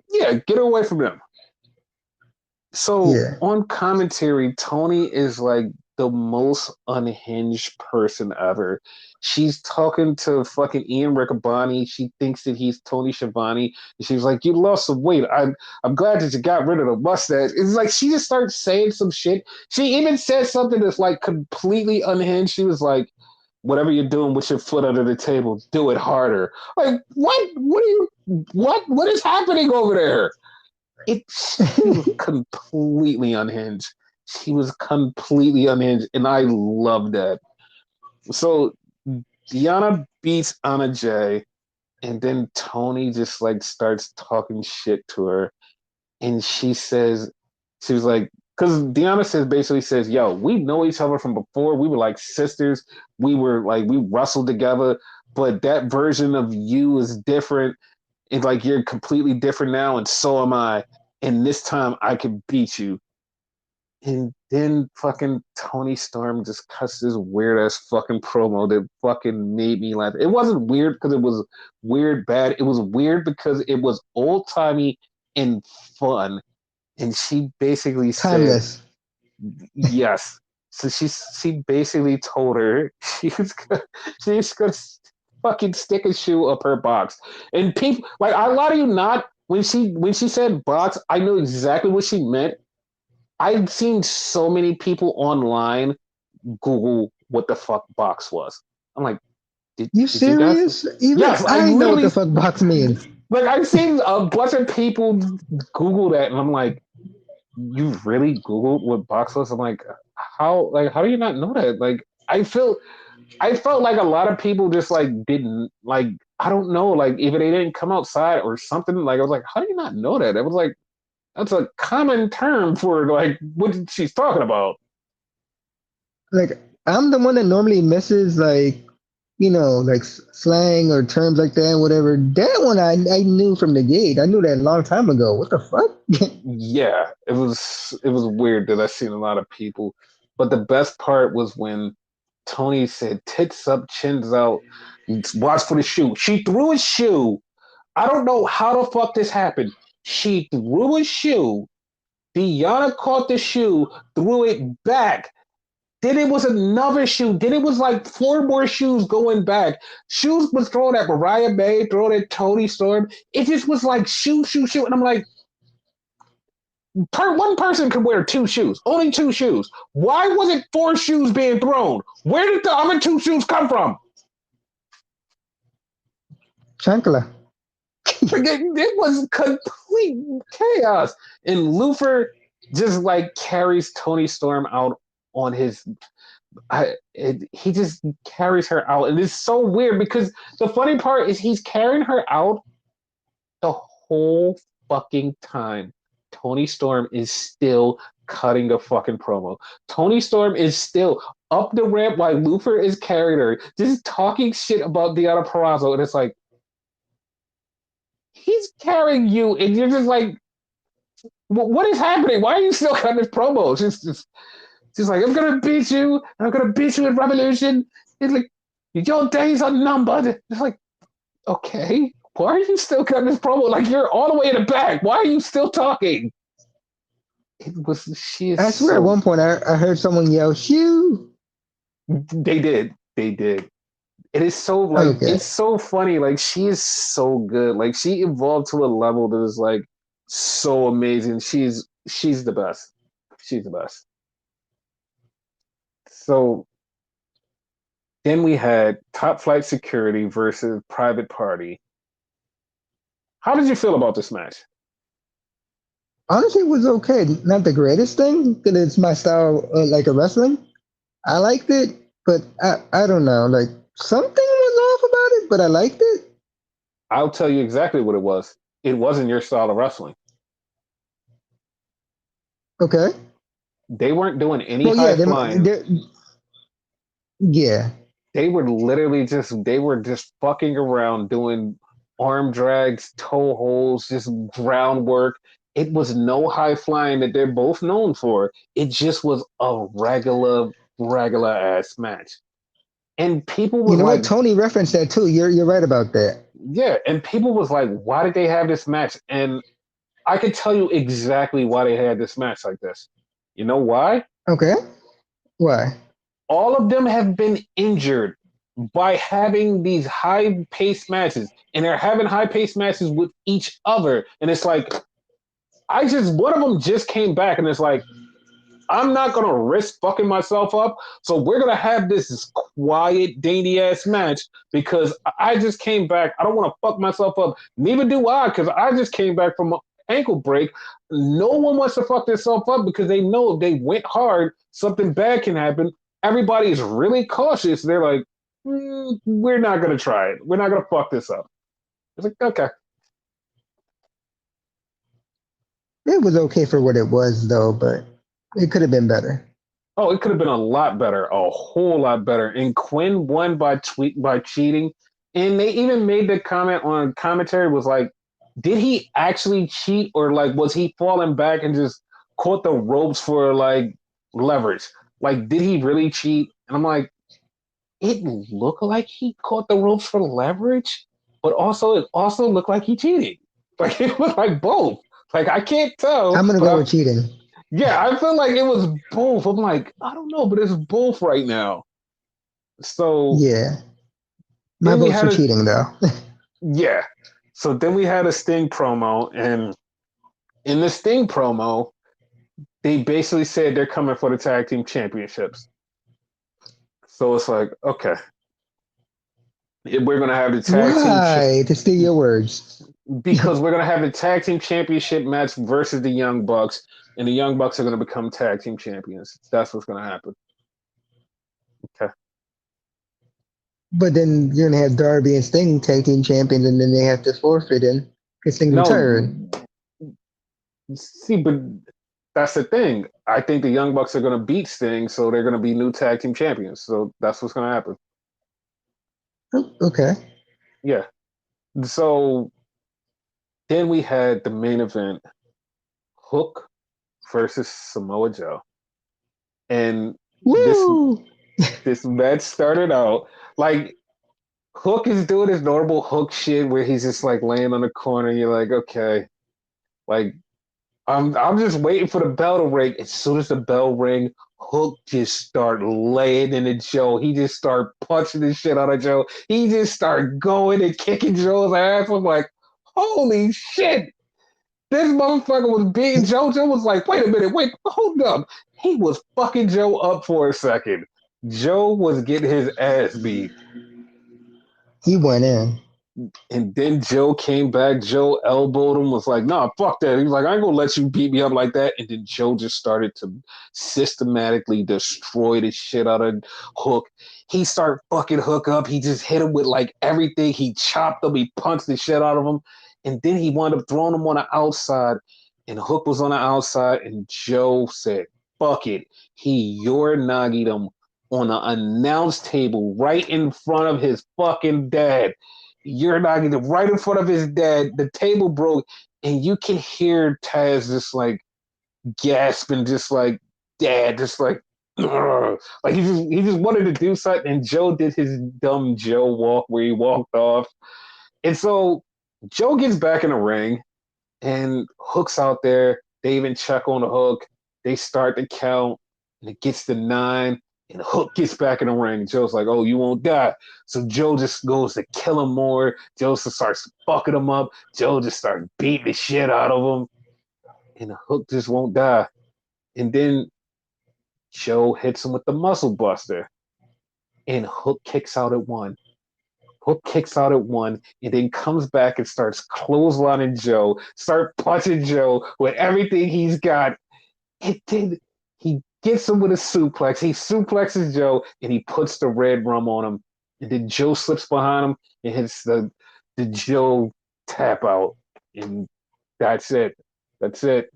Speaker 1: Yeah, get her away from them. So on commentary, Toni is like the most unhinged person ever. She's talking to fucking Ian Riccaboni. She thinks that he's Tony Schiavone. And she's like, you lost some weight. I'm glad that you got rid of the mustache. It's like she just starts saying some shit. She even said something that's like completely unhinged. She was like, whatever you're doing with your foot under the table, do it harder. Like, what? What is happening over there? She was completely unhinged. She was completely unhinged, and I love that. So Deanna beats Anna Jay, and then Tony just like starts talking shit to her, and she was like, because Deanna basically says, "Yo, we know each other from before. We were like sisters. We wrestled together, but that version of you is different. And like you're completely different now, and so am I. And this time I can beat you." And then fucking Tony Storm just cuts this weird ass fucking promo that fucking made me laugh. It wasn't weird because it was weird bad. It was weird because it was old timey and fun. And she basically said,
Speaker 2: Timeless.
Speaker 1: yes. So she basically told her she's gonna fucking stick a shoe up her box. And people like I lie to you not, when she said box, I knew exactly what she meant. I've seen so many people online Google what the fuck box was. I'm like,
Speaker 2: You
Speaker 1: did you guys?
Speaker 2: serious? Even
Speaker 1: Yes, I
Speaker 2: I know what
Speaker 1: literally
Speaker 2: the fuck box means.
Speaker 1: like I've seen a bunch of people Google that, and I'm like, you really Googled what box was? I'm like, how do you not know that? Like, I felt like a lot of people just like didn't like. I don't know, like either they didn't come outside or something. Like I was like, how do you not know that? It was like that's a common term for like what she's talking about.
Speaker 2: Like I'm the one that normally misses like like slang or terms like that, whatever. That one I knew from the gate. I knew that a long time ago. What the fuck?
Speaker 1: Yeah, it was weird that I seen a lot of people, but the best part was when Tony said, "Tits up, chins out, watch for the shoe." She threw a shoe. I don't know how the fuck this happened. She threw a shoe. Deanna caught the shoe, threw it back. Then it was another shoe. Then it was like four more shoes going back. Shoes was thrown at Mariah May, thrown at Tony Storm. It just was like shoe, shoe, shoe. And I'm like, one person could wear two shoes, only two shoes. Why was it four shoes being thrown? Where did the other two shoes come from?
Speaker 2: Chancla.
Speaker 1: Like, it was complete chaos. And Lufer just like carries Tony Storm out on his. He just carries her out, and it's so weird because the funny part is he's carrying her out the whole fucking time. Tony Storm is still cutting a fucking promo. Tony Storm is still up the ramp while Lufer is carrying her, just talking shit about Deanna Purrazzo, and it's like he's carrying you, and you're just like, what is happening? Why are you still cutting this promo? She's like, I'm gonna beat you. I'm gonna beat you in Revolution. It's like your days are numbered. It's like, okay, why are you still cutting this promo? Like you're all the way in the back. Why are you still talking? She is
Speaker 2: I swear at
Speaker 1: so.
Speaker 2: one point I heard someone yell "shoe."
Speaker 1: They did. They did. It is so like
Speaker 2: Okay.
Speaker 1: it's so funny. Like she is so good. Like she evolved to a level that is like so amazing. She's the best. She's the best. So then we had Top Flight Security versus Private Party. How did you feel about this match?
Speaker 2: Honestly, it was okay. Not the greatest thing because it's my style, like a wrestling. I liked it, but I don't know. Like something was off about it, but I liked it.
Speaker 1: I'll tell you exactly what it was. It wasn't your style of wrestling.
Speaker 2: Okay.
Speaker 1: They weren't doing any
Speaker 2: Well, yeah,
Speaker 1: high flying.
Speaker 2: yeah.
Speaker 1: They were just fucking around doing arm drags, toe holds, just groundwork. It was no high flying that they're both known for. It just was a regular ass match. And people
Speaker 2: You
Speaker 1: was
Speaker 2: know
Speaker 1: like,
Speaker 2: what? Tony referenced that too. You're right about that.
Speaker 1: yeah, and people was like, why did they have this match? And I could tell you exactly why they had this match like this. You know why?
Speaker 2: Okay. Why?
Speaker 1: All of them have been injured by having these high paced matches, and they're having high paced matches with each other. And it's like, one of them just came back, and it's like, I'm not gonna risk fucking myself up. So we're gonna have this quiet, dainty ass match because I just came back. I don't want to fuck myself up. Neither do I, because I just came back from ankle break. No one wants to fuck themselves up because they know if they went hard, something bad can happen. Everybody is really cautious. They're like, we're not going to try it. We're not going to fuck this up. It's like, okay.
Speaker 2: It was okay for what it was, though, but it could have been better.
Speaker 1: Oh, it could have been a lot better, a whole lot better. And Quinn won by cheating. And they even made the comment on commentary was like, did he actually cheat or like was he falling back and just caught the ropes for like leverage? Like, did he really cheat? And I'm like, it looked like he caught the ropes for leverage, but also it also looked like he cheated. Like it was like both. Like I can't tell,
Speaker 2: I'm gonna
Speaker 1: but
Speaker 2: go with cheating.
Speaker 1: yeah, I feel like it was both. I'm like, I don't know, but it's both right now. So
Speaker 2: Yeah, my
Speaker 1: then we
Speaker 2: vote's
Speaker 1: had
Speaker 2: for
Speaker 1: a
Speaker 2: cheating, though.
Speaker 1: yeah. So then we had a Sting promo, and in the Sting promo, they basically said they're coming for the tag team championships. So it's like, okay, we're gonna have the tag team
Speaker 2: Why? To steal your words.
Speaker 1: because we're gonna have the tag team championship match versus the Young Bucks, and the Young Bucks are gonna become tag team champions. That's what's gonna happen. Okay.
Speaker 2: But then you're gonna have Darby and Sting tag team champions, and then they have to forfeit in because Sting's
Speaker 1: No,
Speaker 2: retired.
Speaker 1: see, but that's the thing. I think the Young Bucks are gonna beat Sting, so they're gonna be new tag team champions. So that's what's gonna happen.
Speaker 2: Oh, okay.
Speaker 1: Yeah. So then we had the main event, Hook versus Samoa Joe. And this
Speaker 2: Woo!
Speaker 1: this match started out like Hook is doing his normal Hook shit where he's just like laying on the corner. And you're like, okay, like I'm just waiting for the bell to ring. As soon as the bell ring, Hook just start laying into Joe. He just start punching the shit out of Joe. He just start going and kicking Joe's ass. I'm like, holy shit. This motherfucker was beating Joe. Joe was like, wait a minute, wait, hold up. He was fucking Joe up for a second. Joe was getting his ass beat.
Speaker 2: He went in.
Speaker 1: And then Joe came back. Joe elbowed him, was like, nah, fuck that. He was like, I ain't gonna let you beat me up like that. And then Joe just started to systematically destroy the shit out of Hook. He started fucking Hook up. He just hit him with like everything. He chopped him. He punched the shit out of him. And then he wound up throwing him on the outside. And Hook was on the outside. And Joe said, fuck it. He Yorinagi'd him on an announce table right in front of his fucking dad. You're not right in front of his dad. The table broke, and you can hear Taz just like gasping, just like dad, just like ugh. Like he just wanted to do something, and Joe did his dumb Joe walk where he walked off, and so Joe gets back in the ring, and Hook's out there. They even check on the Hook. They start to count, and it gets to 9. And Hook gets back in the ring. Joe's like, oh, you won't die. So Joe just goes to kill him more. Joe just starts fucking him up. Joe just starts beating the shit out of him. And Hook just won't die. And then Joe hits him with the muscle buster. And Hook kicks out at 1. Hook kicks out at 1 and then comes back and starts clotheslining Joe, start punching Joe with everything he's got. And then he gets him with a suplex. He suplexes Joe and he puts the red rum on him. And then Joe slips behind him and hits the Joe tap out. And that's it. That's it.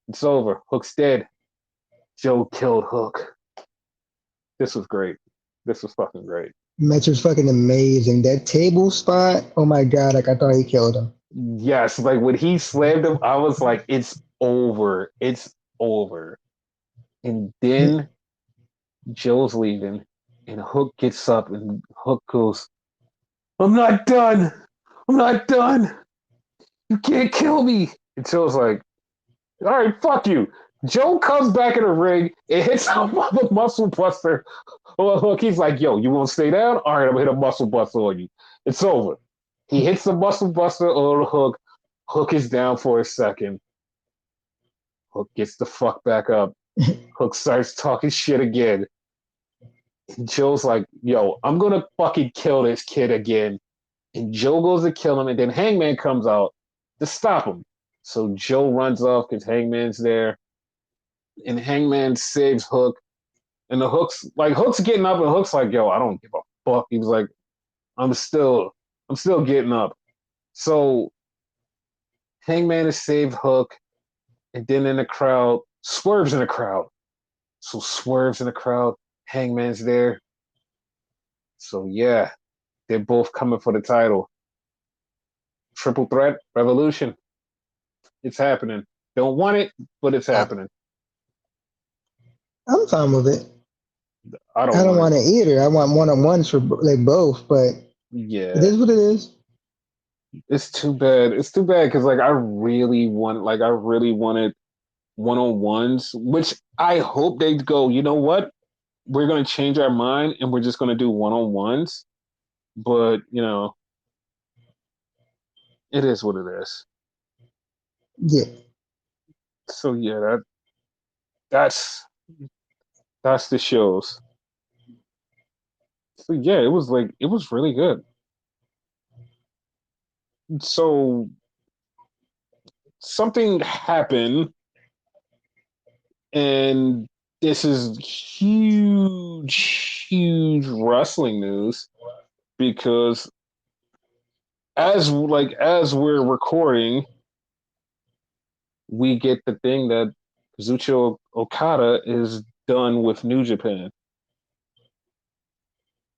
Speaker 1: It's over. Hook's dead. Joe killed Hook. This was great. This was fucking great.
Speaker 2: Match was fucking amazing. That table spot, oh my god, like I thought he killed him.
Speaker 1: Yes, like when he slammed him, I was like, it's over. It's over. And then Joe's leaving, and Hook gets up, and Hook goes, I'm not done. I'm not done. You can't kill me. And Joe's like, all right, fuck you. Joe comes back in the ring and hits him with a muscle buster. Well, Hook, he's like, yo, you won't stay down? All right, I'm going to hit a muscle buster on you. It's over. He hits the muscle buster on Hook. Hook is down for a second. Hook gets the fuck back up. Hook starts talking shit again. And Joe's like, yo, I'm going to fucking kill this kid again. And Joe goes to kill him, and then Hangman comes out to stop him. So Joe runs off because Hangman's there, and Hangman saves Hook, and the Hook's getting up, and Hook's like, "Yo, I don't give a fuck." He was like, "I'm still, I'm still getting up." So Hangman has saved Hook, and then in the crowd, Swerve's in the crowd. So Swerve's in the crowd, Hangman's there. So yeah, they're both coming for the title. Triple threat revolution. It's happening. Don't want it, but it's
Speaker 2: I,
Speaker 1: happening.
Speaker 2: I'm fine with it.
Speaker 1: I
Speaker 2: I
Speaker 1: don't
Speaker 2: don't
Speaker 1: want it.
Speaker 2: want it either. I want one-on-ones for like both, but it
Speaker 1: Yeah,
Speaker 2: is what it is.
Speaker 1: it's too bad. It's too bad because I really wanted one on ones, which I hope they go. You know what? We're gonna change our mind and we're just gonna do one on ones. But it is what it is.
Speaker 2: Yeah.
Speaker 1: So yeah, that's that's the shows. So yeah, it was really good. So something happened, and this is huge wrestling news because as we're recording, we get the thing that Kazuchika Okada is done with New Japan.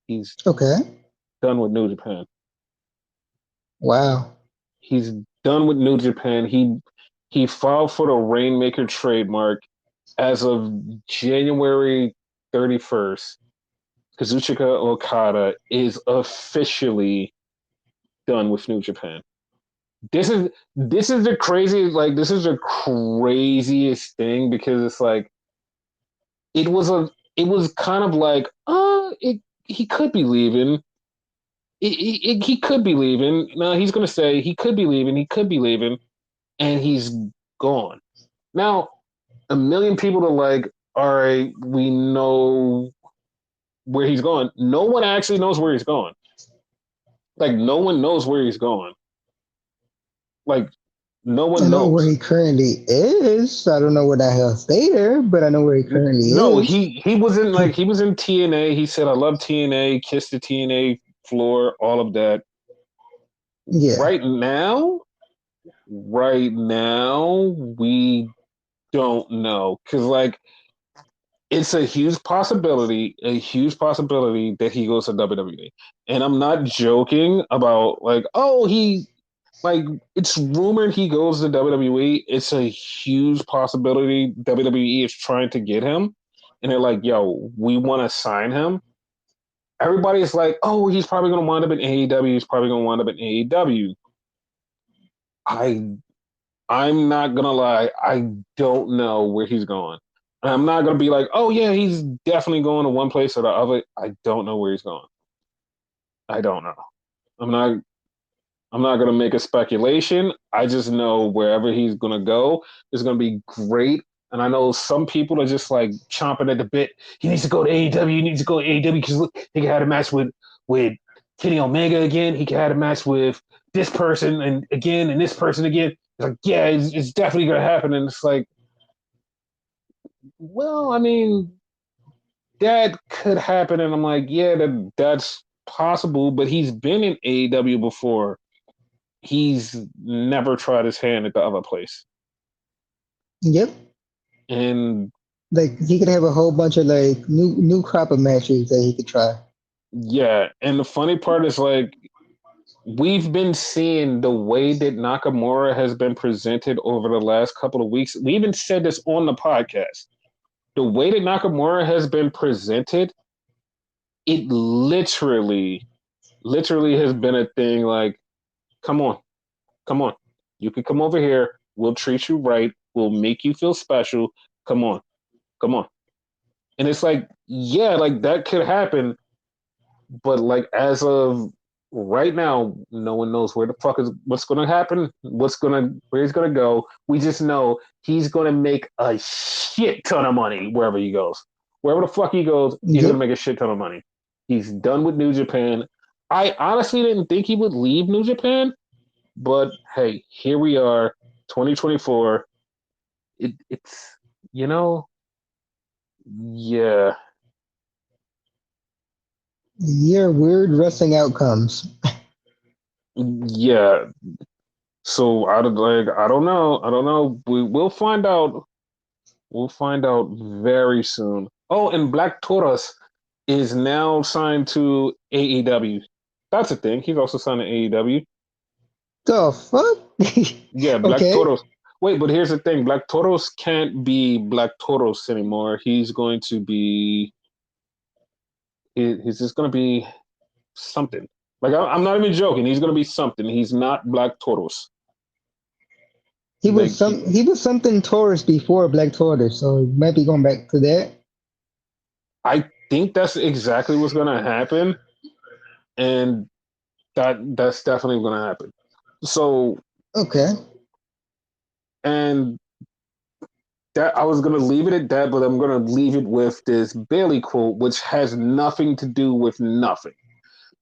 Speaker 1: He's
Speaker 2: Okay.
Speaker 1: done with New Japan.
Speaker 2: Wow.
Speaker 1: He's done with New Japan. He filed for the Rainmaker trademark as of January 31st. Kazuchika Okada is officially done with New Japan. This is the craziest thing because it's like it was kind of like he could be leaving. He could be leaving. Now he's gonna say he could be leaving. He could be leaving, and he's gone. Now a million people are like, all right, we know where he's going. No one actually knows where he's going. Like no one knows where he's going. Like no
Speaker 2: I
Speaker 1: one
Speaker 2: know where
Speaker 1: knows.
Speaker 2: he currently is. I don't know where the hell stay there, but I know where he currently
Speaker 1: No,
Speaker 2: is.
Speaker 1: he was in TNA. He said, "I love TNA, kiss the TNA floor, all of that."
Speaker 2: Yeah.
Speaker 1: Right now, right now, we don't know because it's a huge possibility that he goes to WWE. And I'm not joking about like it's rumored he goes to WWE. It's a huge possibility WWE is trying to get him, and they're like, "Yo, we want to sign him." Everybody's like, "Oh, he's probably going to wind up in AEW. He's probably going to wind up in AEW." I I'm not gonna lie, I don't know where he's going. And I'm not gonna be like, "Oh yeah, he's definitely going to one place or the other." I don't know where he's going. I don't know. I'm not I'm not gonna make a speculation. I just know wherever he's gonna go is gonna be great. And I know some people are just like chomping at the bit. He needs to go to AEW. He needs to go to AEW because look, he can have a match with Kenny Omega again. He can have a match with this person and this person again. It's like, yeah, it's definitely gonna happen. And it's like, well, I mean, that could happen. And I'm like, yeah, that's possible. But he's been in AEW before. He's never tried his hand at the other place.
Speaker 2: Yep.
Speaker 1: And
Speaker 2: Like he could have a whole bunch of like new crop of matches that he could try.
Speaker 1: yeah, and the funny part is like we've been seeing the way that Nakamura has been presented over the last couple of weeks. We even said this on the podcast. The way that Nakamura has been presented, it literally has been a thing like, come on, come on. You can come over here. We'll treat you right. We'll make you feel special. Come on, come on. And it's like, yeah, like that could happen, but like as of right now, no one knows where the fuck is what's gonna happen, where he's gonna go. We just know he's gonna make a shit ton of money wherever he goes. Wherever the fuck he goes, he's gonna
Speaker 2: Yep.
Speaker 1: make a shit ton of money. He's done with New Japan. I honestly didn't think he would leave New Japan, but hey, here we are. 2024. It's you know, yeah,
Speaker 2: Year weird wrestling outcomes.
Speaker 1: yeah. So I don't know. We'll find out. We'll find out very soon. Oh, and Black Taurus is now signed to AEW. That's a thing. He's also signed to AEW.
Speaker 2: The fuck?
Speaker 1: Yeah, Black
Speaker 2: Okay.
Speaker 1: Toros. Wait, but here's the thing: Black Toros can't be Black Toros anymore. He's going to be. He's just going to be something. Like I'm not even joking. He's going to be something. He's not Black Toros. Like
Speaker 2: He was something Taurus before Black Taurus, so he might be going back to that.
Speaker 1: I think that's exactly what's going to happen, and that's definitely going to happen. So
Speaker 2: Okay.
Speaker 1: and that I was gonna leave it at that, but I'm gonna leave it with this Bailey quote, which has nothing to do with nothing.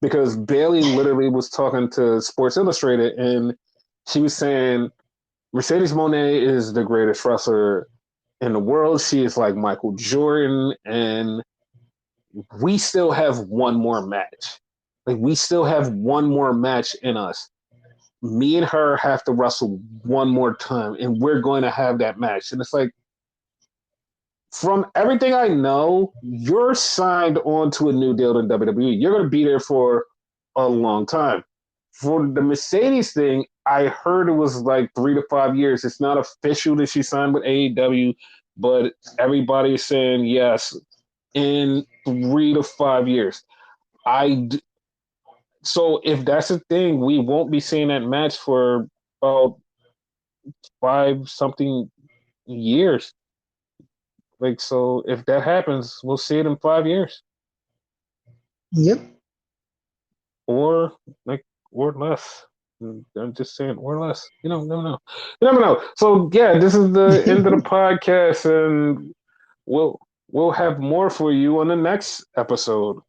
Speaker 1: Because Bailey literally was talking to Sports Illustrated and she was saying Mercedes Moné is the greatest wrestler in the world. She is like Michael Jordan, and we still have one more match. Like we still have one more match in us. Me and her have to wrestle one more time, and we're going to have that match. And it's like, from everything I know, you're signed on to a new deal in WWE. You're going to be there for a long time. For the Mercedes thing, I heard it was like 3 to 5 years. It's not official that she signed with AEW, but everybody's saying yes in 3 to 5 years. I so if that's the thing, we won't be seeing that match for about 5 something years. Like, so if that happens, we'll see it in 5 years
Speaker 2: Yep.
Speaker 1: or like, or less. I'm just saying, or less. Never know. You never know. So yeah, this is the end of the podcast, and we'll have more for you on the next episode.